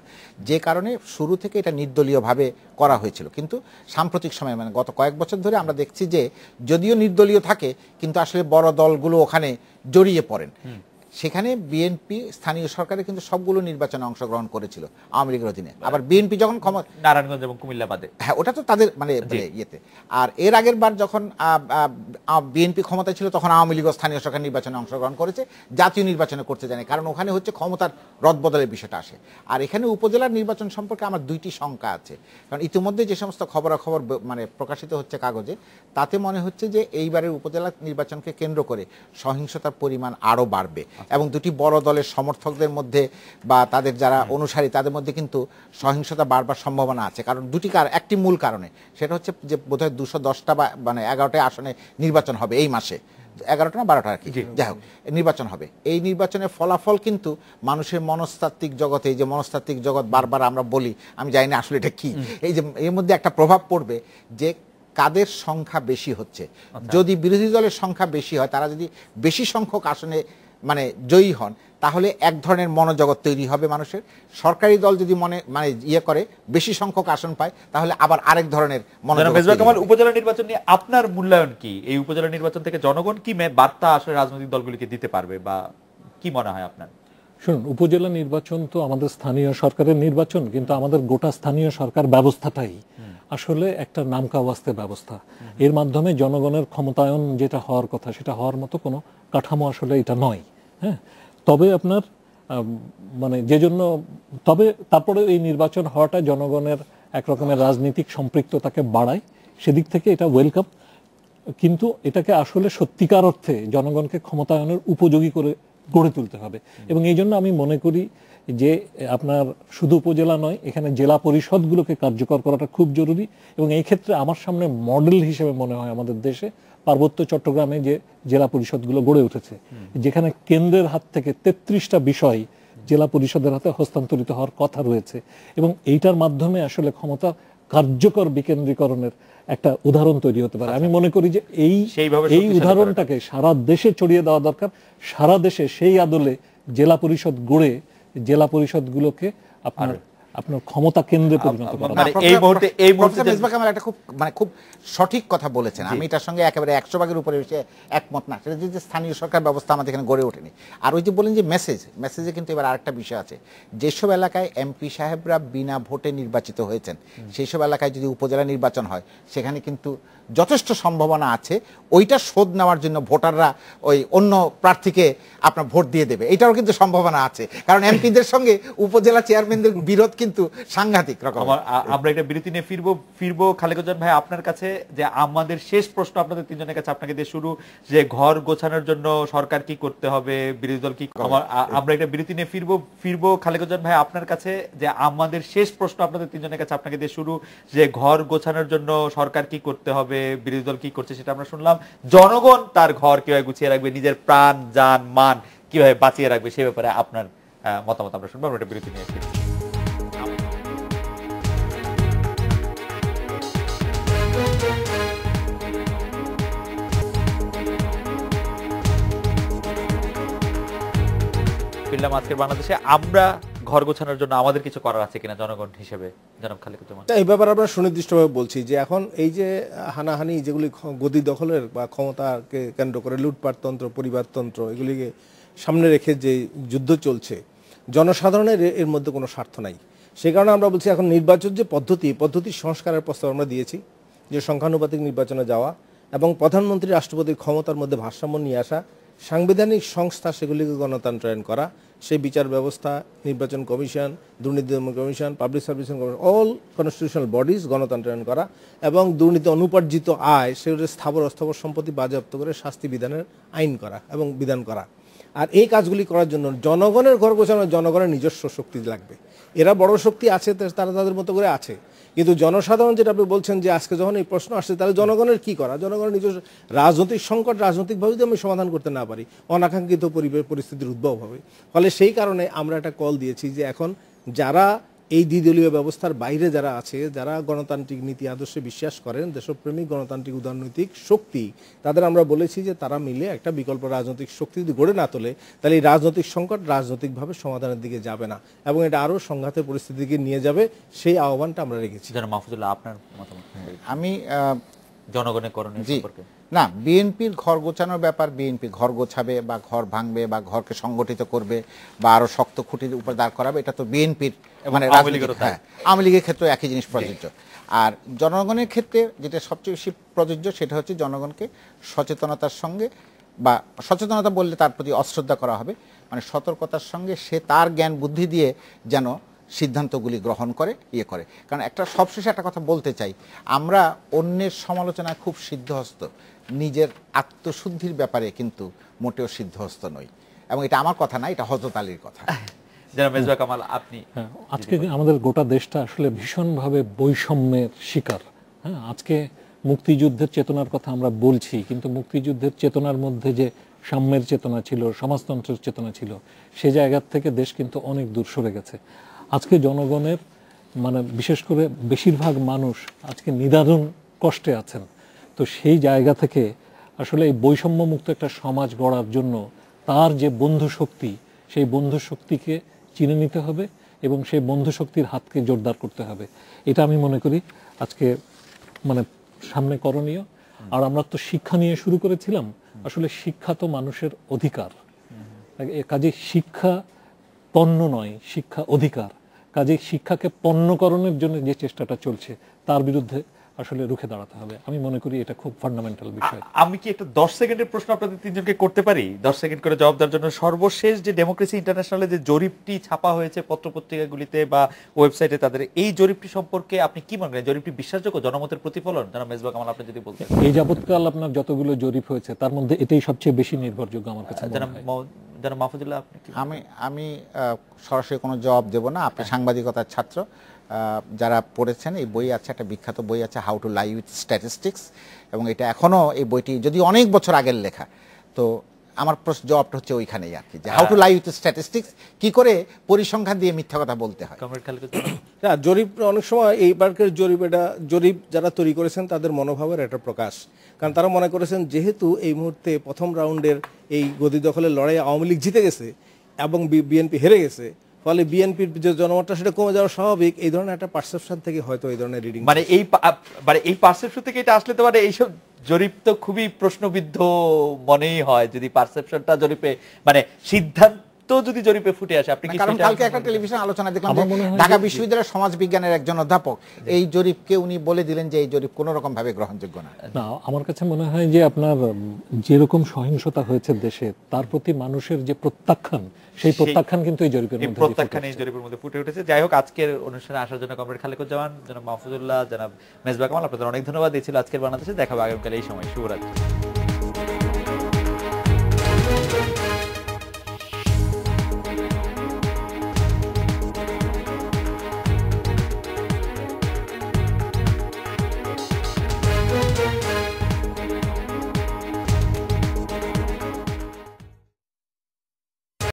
যে কারণে শুরু থেকে এটা নির্দলীয়ভাবে করা হয়েছিল। কিন্তু সাম্প্রতিক সময়ে, মানে গত কয়েক বছর ধরে আমরা দেখছি যে যদিও নির্দলীয় থাকে, কিন্তু আসলে বড় দলগুলো ওখানে জড়িয়ে পড়েন। সেখানে বিএনপি স্থানীয় সরকারে কিন্তু সবগুলো নির্বাচনে অংশগ্রহণ করেছিল আওয়ামী লীগের অধীনে। আবার বিএনপি যখন নারায়ণগঞ্জ এবং কুমিল্লা বাদে, হ্যাঁ, ওটা তো তাদের মানে ইয়েতে। আর এর আগের বার যখন বিএনপি ক্ষমতায় ছিল, তখন আওয়ামী লীগ স্থানীয় সরকার নির্বাচনে অংশগ্রহণ করেছে, জাতীয় নির্বাচনে করতে জানে, কারণ ওখানে হচ্ছে ক্ষমতার রদবদলের বিষয়টা আসে। আর এখানে উপজেলার নির্বাচন সম্পর্কে আমার 2টি শঙ্কা আছে, কারণ ইতিমধ্যে যে সমস্ত খবরাখবর মানে প্রকাশিত হচ্ছে কাগজে, তাতে মনে হচ্ছে যে এইবারের উপজেলা নির্বাচনকে কেন্দ্র করে সহিংসতার পরিমাণ আরও বাড়বে, এবং 2টি বড় দলের সমর্থকদের মধ্যে বা তাদের যারা অনুসারী তাদের মধ্যে কিন্তু সহিংসতা বাড়বার সম্ভাবনা আছে। কারণ একটি মূল কারণে, সেটা হচ্ছে যে বোধহয় 210টা বা মানে 11টা আসনে নির্বাচন হবে এই মাসে, 11টা না 12টা আর কি, যাই হোক নির্বাচন হবে। এই নির্বাচনের ফলাফল কিন্তু মানুষের মনস্তাত্ত্বিক জগতে, এই যে মনস্তাত্ত্বিক জগৎ বারবার আমরা বলি, আমি জানি না আসলে এটা কি, এই যে এর মধ্যে একটা প্রভাব পড়বে যে কাদের সংখ্যা বেশি হচ্ছে। যদি বিরোধী দলের সংখ্যা বেশি হয়, তারা যদি বেশি সংখ্যক আসনে মানে জয়ী হন, তাহলে এক ধরনের মনোজগৎ তৈরি হবে মানুষের। সরকারি দল যদি মানে করে বেশি সংখ্যক আসন পায়, তাহলে আবার আরেক ধরনের মনোজগৎ। উপজেলা নির্বাচন নিয়ে আপনার মূল্যায়ন কি? এই উপজেলা নির্বাচন থেকে জনগণ কি বার্তা আসলে রাজনৈতিক দলগুলিকে দিতে পারবে, বা কি মনে হয় আপনার? শুনুন, উপজেলা নির্বাচন তো আমাদের স্থানীয় সরকারের নির্বাচন, কিন্তু আমাদের গোটা স্থানীয় সরকার ব্যবস্থাটাই আসলে একটা নামকাওয়াস্তে ব্যবস্থা। এর মাধ্যমে জনগণের ক্ষমতায়ন যেটা হওয়ার কথা, সেটা হওয়ার মতো কোনো কাঠামো আসলে এটা নয়। হ্যাঁ, তবে আপনার মানে যে জন্য, তবে তারপরে এই নির্বাচন হওয়াটা জনগণের এক রকমের রাজনৈতিক সম্পৃক্ততাকে বাড়ায়, সেদিক থেকে এটা ওয়েলকাম। কিন্তু এটাকে আসলে সত্যিকার অর্থে জনগণকে ক্ষমতায়নের উপযোগী করে গড়ে তুলতে হবে। এবং এই জন্য আমি মনে করি যে আপনার শুধু উপজেলা নয়, এখানে জেলা পরিষদগুলোকে কার্যকর করাটা খুব জরুরি। এবং এই ক্ষেত্রে আমার সামনে মডেল হিসেবে মনে হয় আমাদের দেশে পার্বত্য চট্টগ্রামে যে জেলা পরিষদগুলো গড়ে উঠেছে, যেখানে কেন্দ্রের হাত থেকে 33টা বিষয় জেলা পরিষদের হাতে হস্তান্তরিত হওয়ার কথা রয়েছে, এবং এইটার মাধ্যমে আসলে ক্ষমতা কার্যকর বিকেন্দ্রীকরণের একটা উদাহরণ তৈরি হতে পারে। আমি মনে করি যে এই উদাহরণটাকে সারা দেশে ছড়িয়ে দেওয়া দরকার। সারা দেশে সেই আদলে জেলা পরিষদ গড়ে জেলা পরিষদগুলোকে আপনার আপনার ক্ষমতা কেন্দ্রে পরিণত করা। মানে এই মুহূর্তে প্রফেসর মেজবাহ কামাল একটা খুব সঠিক কথা বলেছেন, আমি এটার সঙ্গে একেবারে 100 ভাগের উপরে এসে একমত না। সেটা যে স্থানীয় সরকার ব্যবস্থা আমাদের এখানে গড়ে ওঠেনি। আর ওই যে বলেন যে মেসেজে কিন্তু এবার আরেকটা বিষয় আছে, যেসব এলাকায় এমপি সাহেবরা বিনা ভোটে নির্বাচিত হয়েছেন সেই সব এলাকায় যদি উপজেলা নির্বাচন হয় সেখানে কিন্তু যথেষ্ট সম্ভাবনা আছে ওইটা শোধ নেওয়ার জন্য ভোটাররা ওই অন্য প্রার্থীকে আপনার ভোট দিয়ে দেবে, এটাও কিন্তু সম্ভাবনা আছে। কারণ এমপিদের সঙ্গে উপজেলা চেয়ারম্যানদের বিরোধ কিন্তু সাংঘাতিক রকম। আমরা একটা বিরতি নিয়ে ফিরবো খালেকুজ্জামান ভাই আপনার কাছে, যে আমাদের শেষ প্রশ্ন আপনাদের তিনজনের কাছে, আপনাকে দিয়ে শুরু, যে ঘর গোছানোর জন্য সরকার কি করতে হবে, বিরোধী দল কি। আমরা একটা বিরতি নিয়ে ফিরবো খালেকুজ্জামান ভাই আপনার কাছে, যে আমাদের শেষ প্রশ্ন আপনাদের তিনজনের কাছে, আপনাকে দিয়ে শুরু, যে ঘর গোছানোর জন্য সরকার কি করতে হবে, বিরোধী দল কি করছে সেটা আমরা শুনলাম। জনগণ তার ঘর কিভাবে গুছিয়ে রাখবে, নিজের প্রাণ জান মান কিভাবে বাঁচিয়ে রাখবে সে ব্যাপারে আপনার মতামত আমরা শুনবো। আমরা একটা বিরতি নিয়ে ফিরছি। ফিরলাম আজকের বাংলাদেশে। আমরা ঘর গোছানোর জন্য আমাদের কিছু করার আছে কিনা জনগণ হিসেবে, জনাব খালেকুজ্জামান? এই ব্যাপারে আমরা সুনির্দিষ্টভাবে বলছি যে এখন এই যে হানাহানি যেগুলি গদি দখলের বা ক্ষমতাকে কেন্দ্র করে লুটপাটতন্ত্র, পরিবারতন্ত্র, এগুলিকে সামনে রেখে যে যুদ্ধ চলছে, জনসাধারণের এর মধ্যে কোনো স্বার্থ নাই। সেই কারণে আমরা বলছি এখন নির্বাচন যে পদ্ধতি সংস্কারের প্রস্তাব আমরা দিয়েছি, যে সংখ্যানুপাতিক নির্বাচনে যাওয়া এবং প্রধানমন্ত্রী রাষ্ট্রপতির ক্ষমতার মধ্যে ভারসাম্য নিয়ে আসা, সাংবিধানিক সংস্থা সেগুলিকে গণতন্ত্রায়ন করা, সেই বিচার ব্যবস্থা, নির্বাচন কমিশন, দুর্নীতি দমন commission, public service commission, all constitutional bodies গণতন্ত্রায়ন করা এবং দুর্নীতি অনুপার্জিত আয় সেগুলো স্থাবর অস্থাবর সম্পত্তি বাজেয়াপ্ত করে শাস্তি বিধানের আইন করা এবং বিধান করা। আর এই কাজগুলি করার জন্য জনগণের ঘর গোছানো, জনগণের নিজস্ব শক্তি লাগবে। এরা বড় শক্তি আছে, তারা তাদের মতো করে আছে, কিন্তু জনসাধারণ যেটা আপনি বলছেন যে আজকে যখন এই প্রশ্ন আসছে তাহলে জনগণের কি করা, জনগণের নিজস্ব রাজনৈতিক সংকট রাজনৈতিকভাবে যদি আমি সমাধান করতে না পারি অনাকাঙ্ক্ষিত পরিস্থিতির উদ্ভব হবে। ফলে সেই কারণে আমরা একটা কল দিয়েছি যে এখন যারা এই দ্বিদলীয় ব্যবস্থার বাইরে যারা আছে, যারা গণতান্ত্রিক নীতি আদর্শে বিশ্বাস করেন, দেশপ্রেমিক গণতান্ত্রিক উদারনৈতিক শক্তি, তাদের আমরা বলেছি যে তারা মিলে একটা বিকল্প রাজনৈতিক শক্তি যদি গড়ে না তোলে তাহলে এই রাজনৈতিক সংকট রাজনৈতিকভাবে সমাধানের দিকে যাবে না এবং এটা আরও সংঘাতের পরিস্থিতিকে নিয়ে যাবে, সেই আহ্বানটা আমরা রেখেছি। মাহফুজুল্লাহ, আপনার মতামত? আমি জনগণের করণীয় সম্পর্কে না, বিএনপির ঘর গোছানোর ব্যাপার, বিএনপি ঘর গোছাবে বা ঘর ভাঙবে বা ঘরকে সংগঠিত করবে বা আরো শক্ত খুঁটির উপর দাঁড় করাবে, এটা তো বিএনপির মানে আওয়ামী লীগের ক্ষেত্রে একই জিনিস প্রযোজ্য। আর জনগণের ক্ষেত্রে যেটা সবচেয়ে বেশি প্রযোজ্য সেটা হচ্ছে জনগণকে সচেতনতার সঙ্গে, বা সচেতনতা বললে তার প্রতি অশ্রদ্ধা করা হবে, মানে সতর্কতার সঙ্গে সে তার জ্ঞান বুদ্ধি দিয়ে যেন সিদ্ধান্তগুলি গ্রহণ করে, ইয়ে করে। কারণ একটা সবশেষে একটা কথা বলতে চাই, আমরা অন্যের সমালোচনায় খুব সিদ্ধহস্ত, নিজের আত্মশুদ্ধির ব্যাপারে কিন্তু মোটেও সিদ্ধহস্ত নই। এবং এটা আমার কথা না, এটা হযরত আলীর কথা। মেজবাহ কামাল, আপনি? আজকে আমাদের গোটা দেশটা আসলে ভীষণভাবে বৈষম্যের শিকার। হ্যাঁ, আজকে মুক্তিযুদ্ধের চেতনার কথা আমরা বলছি, কিন্তু মুক্তিযুদ্ধের চেতনার মধ্যে যে সাম্যের চেতনা ছিল, সমাজতন্ত্রের চেতনা ছিল, সে জায়গার থেকে দেশ কিন্তু অনেক দূর সরে গেছে। আজকে জনগণের মানে বিশেষ করে বেশিরভাগ মানুষ আজকে নিদারুণ কষ্টে আছেন। তো সেই জায়গা থেকে আসলে এই বৈষম্যমুক্ত একটা সমাজ গড়ার জন্য তার যে বন্ধু শক্তি, সেই বন্ধু শক্তিকে চিনে নিতে হবে এবং সেই বন্ধু শক্তির হাতকে জোরদার করতে হবে। এটা আমি মনে করি আজকে মানে সামনে করণীয়। আর আমরা তো শিক্ষা নিয়ে শুরু করেছিলাম, আসলে শিক্ষা তো মানুষের অধিকার, কাজে শিক্ষা পণ্য নয়, শিক্ষা অধিকার। কাজে শিক্ষাকে পণ্যকরণের জন্য যে চেষ্টাটা চলছে তার বিরুদ্ধে আসলে রুখে দাঁড়াতে হবে। আমি মনে করি এটা খুব ফান্ডামেন্টাল বিষয়। আমি কি একটা 10 সেকেন্ডের প্রশ্ন আপনাদের তিনজনকে করতে পারি? 10 সেকেন্ড করে জবাব দেওয়ার জন্য। সর্বশেষ যে ডেমোক্রেসি ইন্টারন্যাশনালে যে জরিপটি ছাপা হয়েছে পত্রপত্রিকাগুলিতে বা ওয়েবসাইটে, তাদের এই জরিপটি সম্পর্কে আপনি কি মনে করেন? জরিপটি বিশ্বাসযোগ্য, জনমতের প্রতিফলন? জানা মেজবাহ কামাল, আপনি যদি বলতেন। এই যাবৎকাল আপনার যতগুলো জরিপ হয়েছে তার মধ্যে এটাই সবচেয়ে বেশি নির্ভরযোগ্য আমার কাছে। জানা মাহফুজুল্লাহ, আপনি? আমি সরাসরি কোনো জবাব দেব না। আপনি সাংবাদিকতার ছাত্র, যারা পড়েছেন এই বই আছে, একটা বিখ্যাত বই আছে how to lie with statistics, এবং এটা এখনো এই বইটি যদি অনেক বছর আগের লেখা, তো আমার জবাবটা হচ্ছে ওইখানেই আর কি, যে how to lie with statistics, কি করে পরিসংখ্যান দিয়ে মিথ্যা কথা বলতে হয়। হ্যাঁ, জরিপ অনেক সময় এইবারকার জরিপ যারা তৈরি করেছেন তাদের মনোভাবের একটা প্রকাশ। কারণ তারা মনে করেছেন যেহেতু এই মুহূর্তে প্রথম রাউন্ডের এই গদি দখলের লড়াই আওয়ামী লীগ জিতে গেছে এবং বিএনপি হেরে গেছে, ফলে বিএনপির যে জনমতটা সেটা কমে যাওয়া স্বাভাবিক। এই ধরনের একটা পারসেপশন থেকে হয়তো এই ধরনের রিডিং, মানে এই পারসেপশন থেকে এটা আসলে তো মানে এইসব জরিপ তো খুবই প্রশ্নবিদ্ধ মনেই হয় যদি পারসেপশনটা জরিপে মানে সিদ্ধান্ত যদি জরিপে ফুটে আসে। আপনি কি কারণ সেটা- কালকে একটা টেলিভিশন আলোচনা দেখলাম আমার যে মনে হয় ঢাকা যে- বিশ্ববিদ্যালয়ের সমাজ বিজ্ঞানের একজন অধ্যাপক এই জরিপকে উনি বলে দিলেন যে এই জরিপ কোনো রকম ভাবে গ্রহণযোগ্য না। না, আমার কাছে মনে হয় যে আপনার যেরকম সহিংসতা হয়েছে দেশে, তার প্রতি মানুষের যে প্রত্যাখ্যান, সেই প্রত্যাখ্যান কিন্তু এই জরিপের এই মধ্যে প্রত্যাখ্যান এই জরিপের মধ্যে ফুটে উঠেছে। যাই হোক, আজকের অনুষ্ঠানে আসার জন্য কমরেড খালেকুজ্জামান, জনাব মাহফুজুল্লাহ, জনাব মেজবা কামাল, আপনাদের অনেক ধন্যবাদ। এই ছিল আজকের বাংলাদেশে। দেখা হবে আগামীকাল এই সময়। শুভরাত্রি।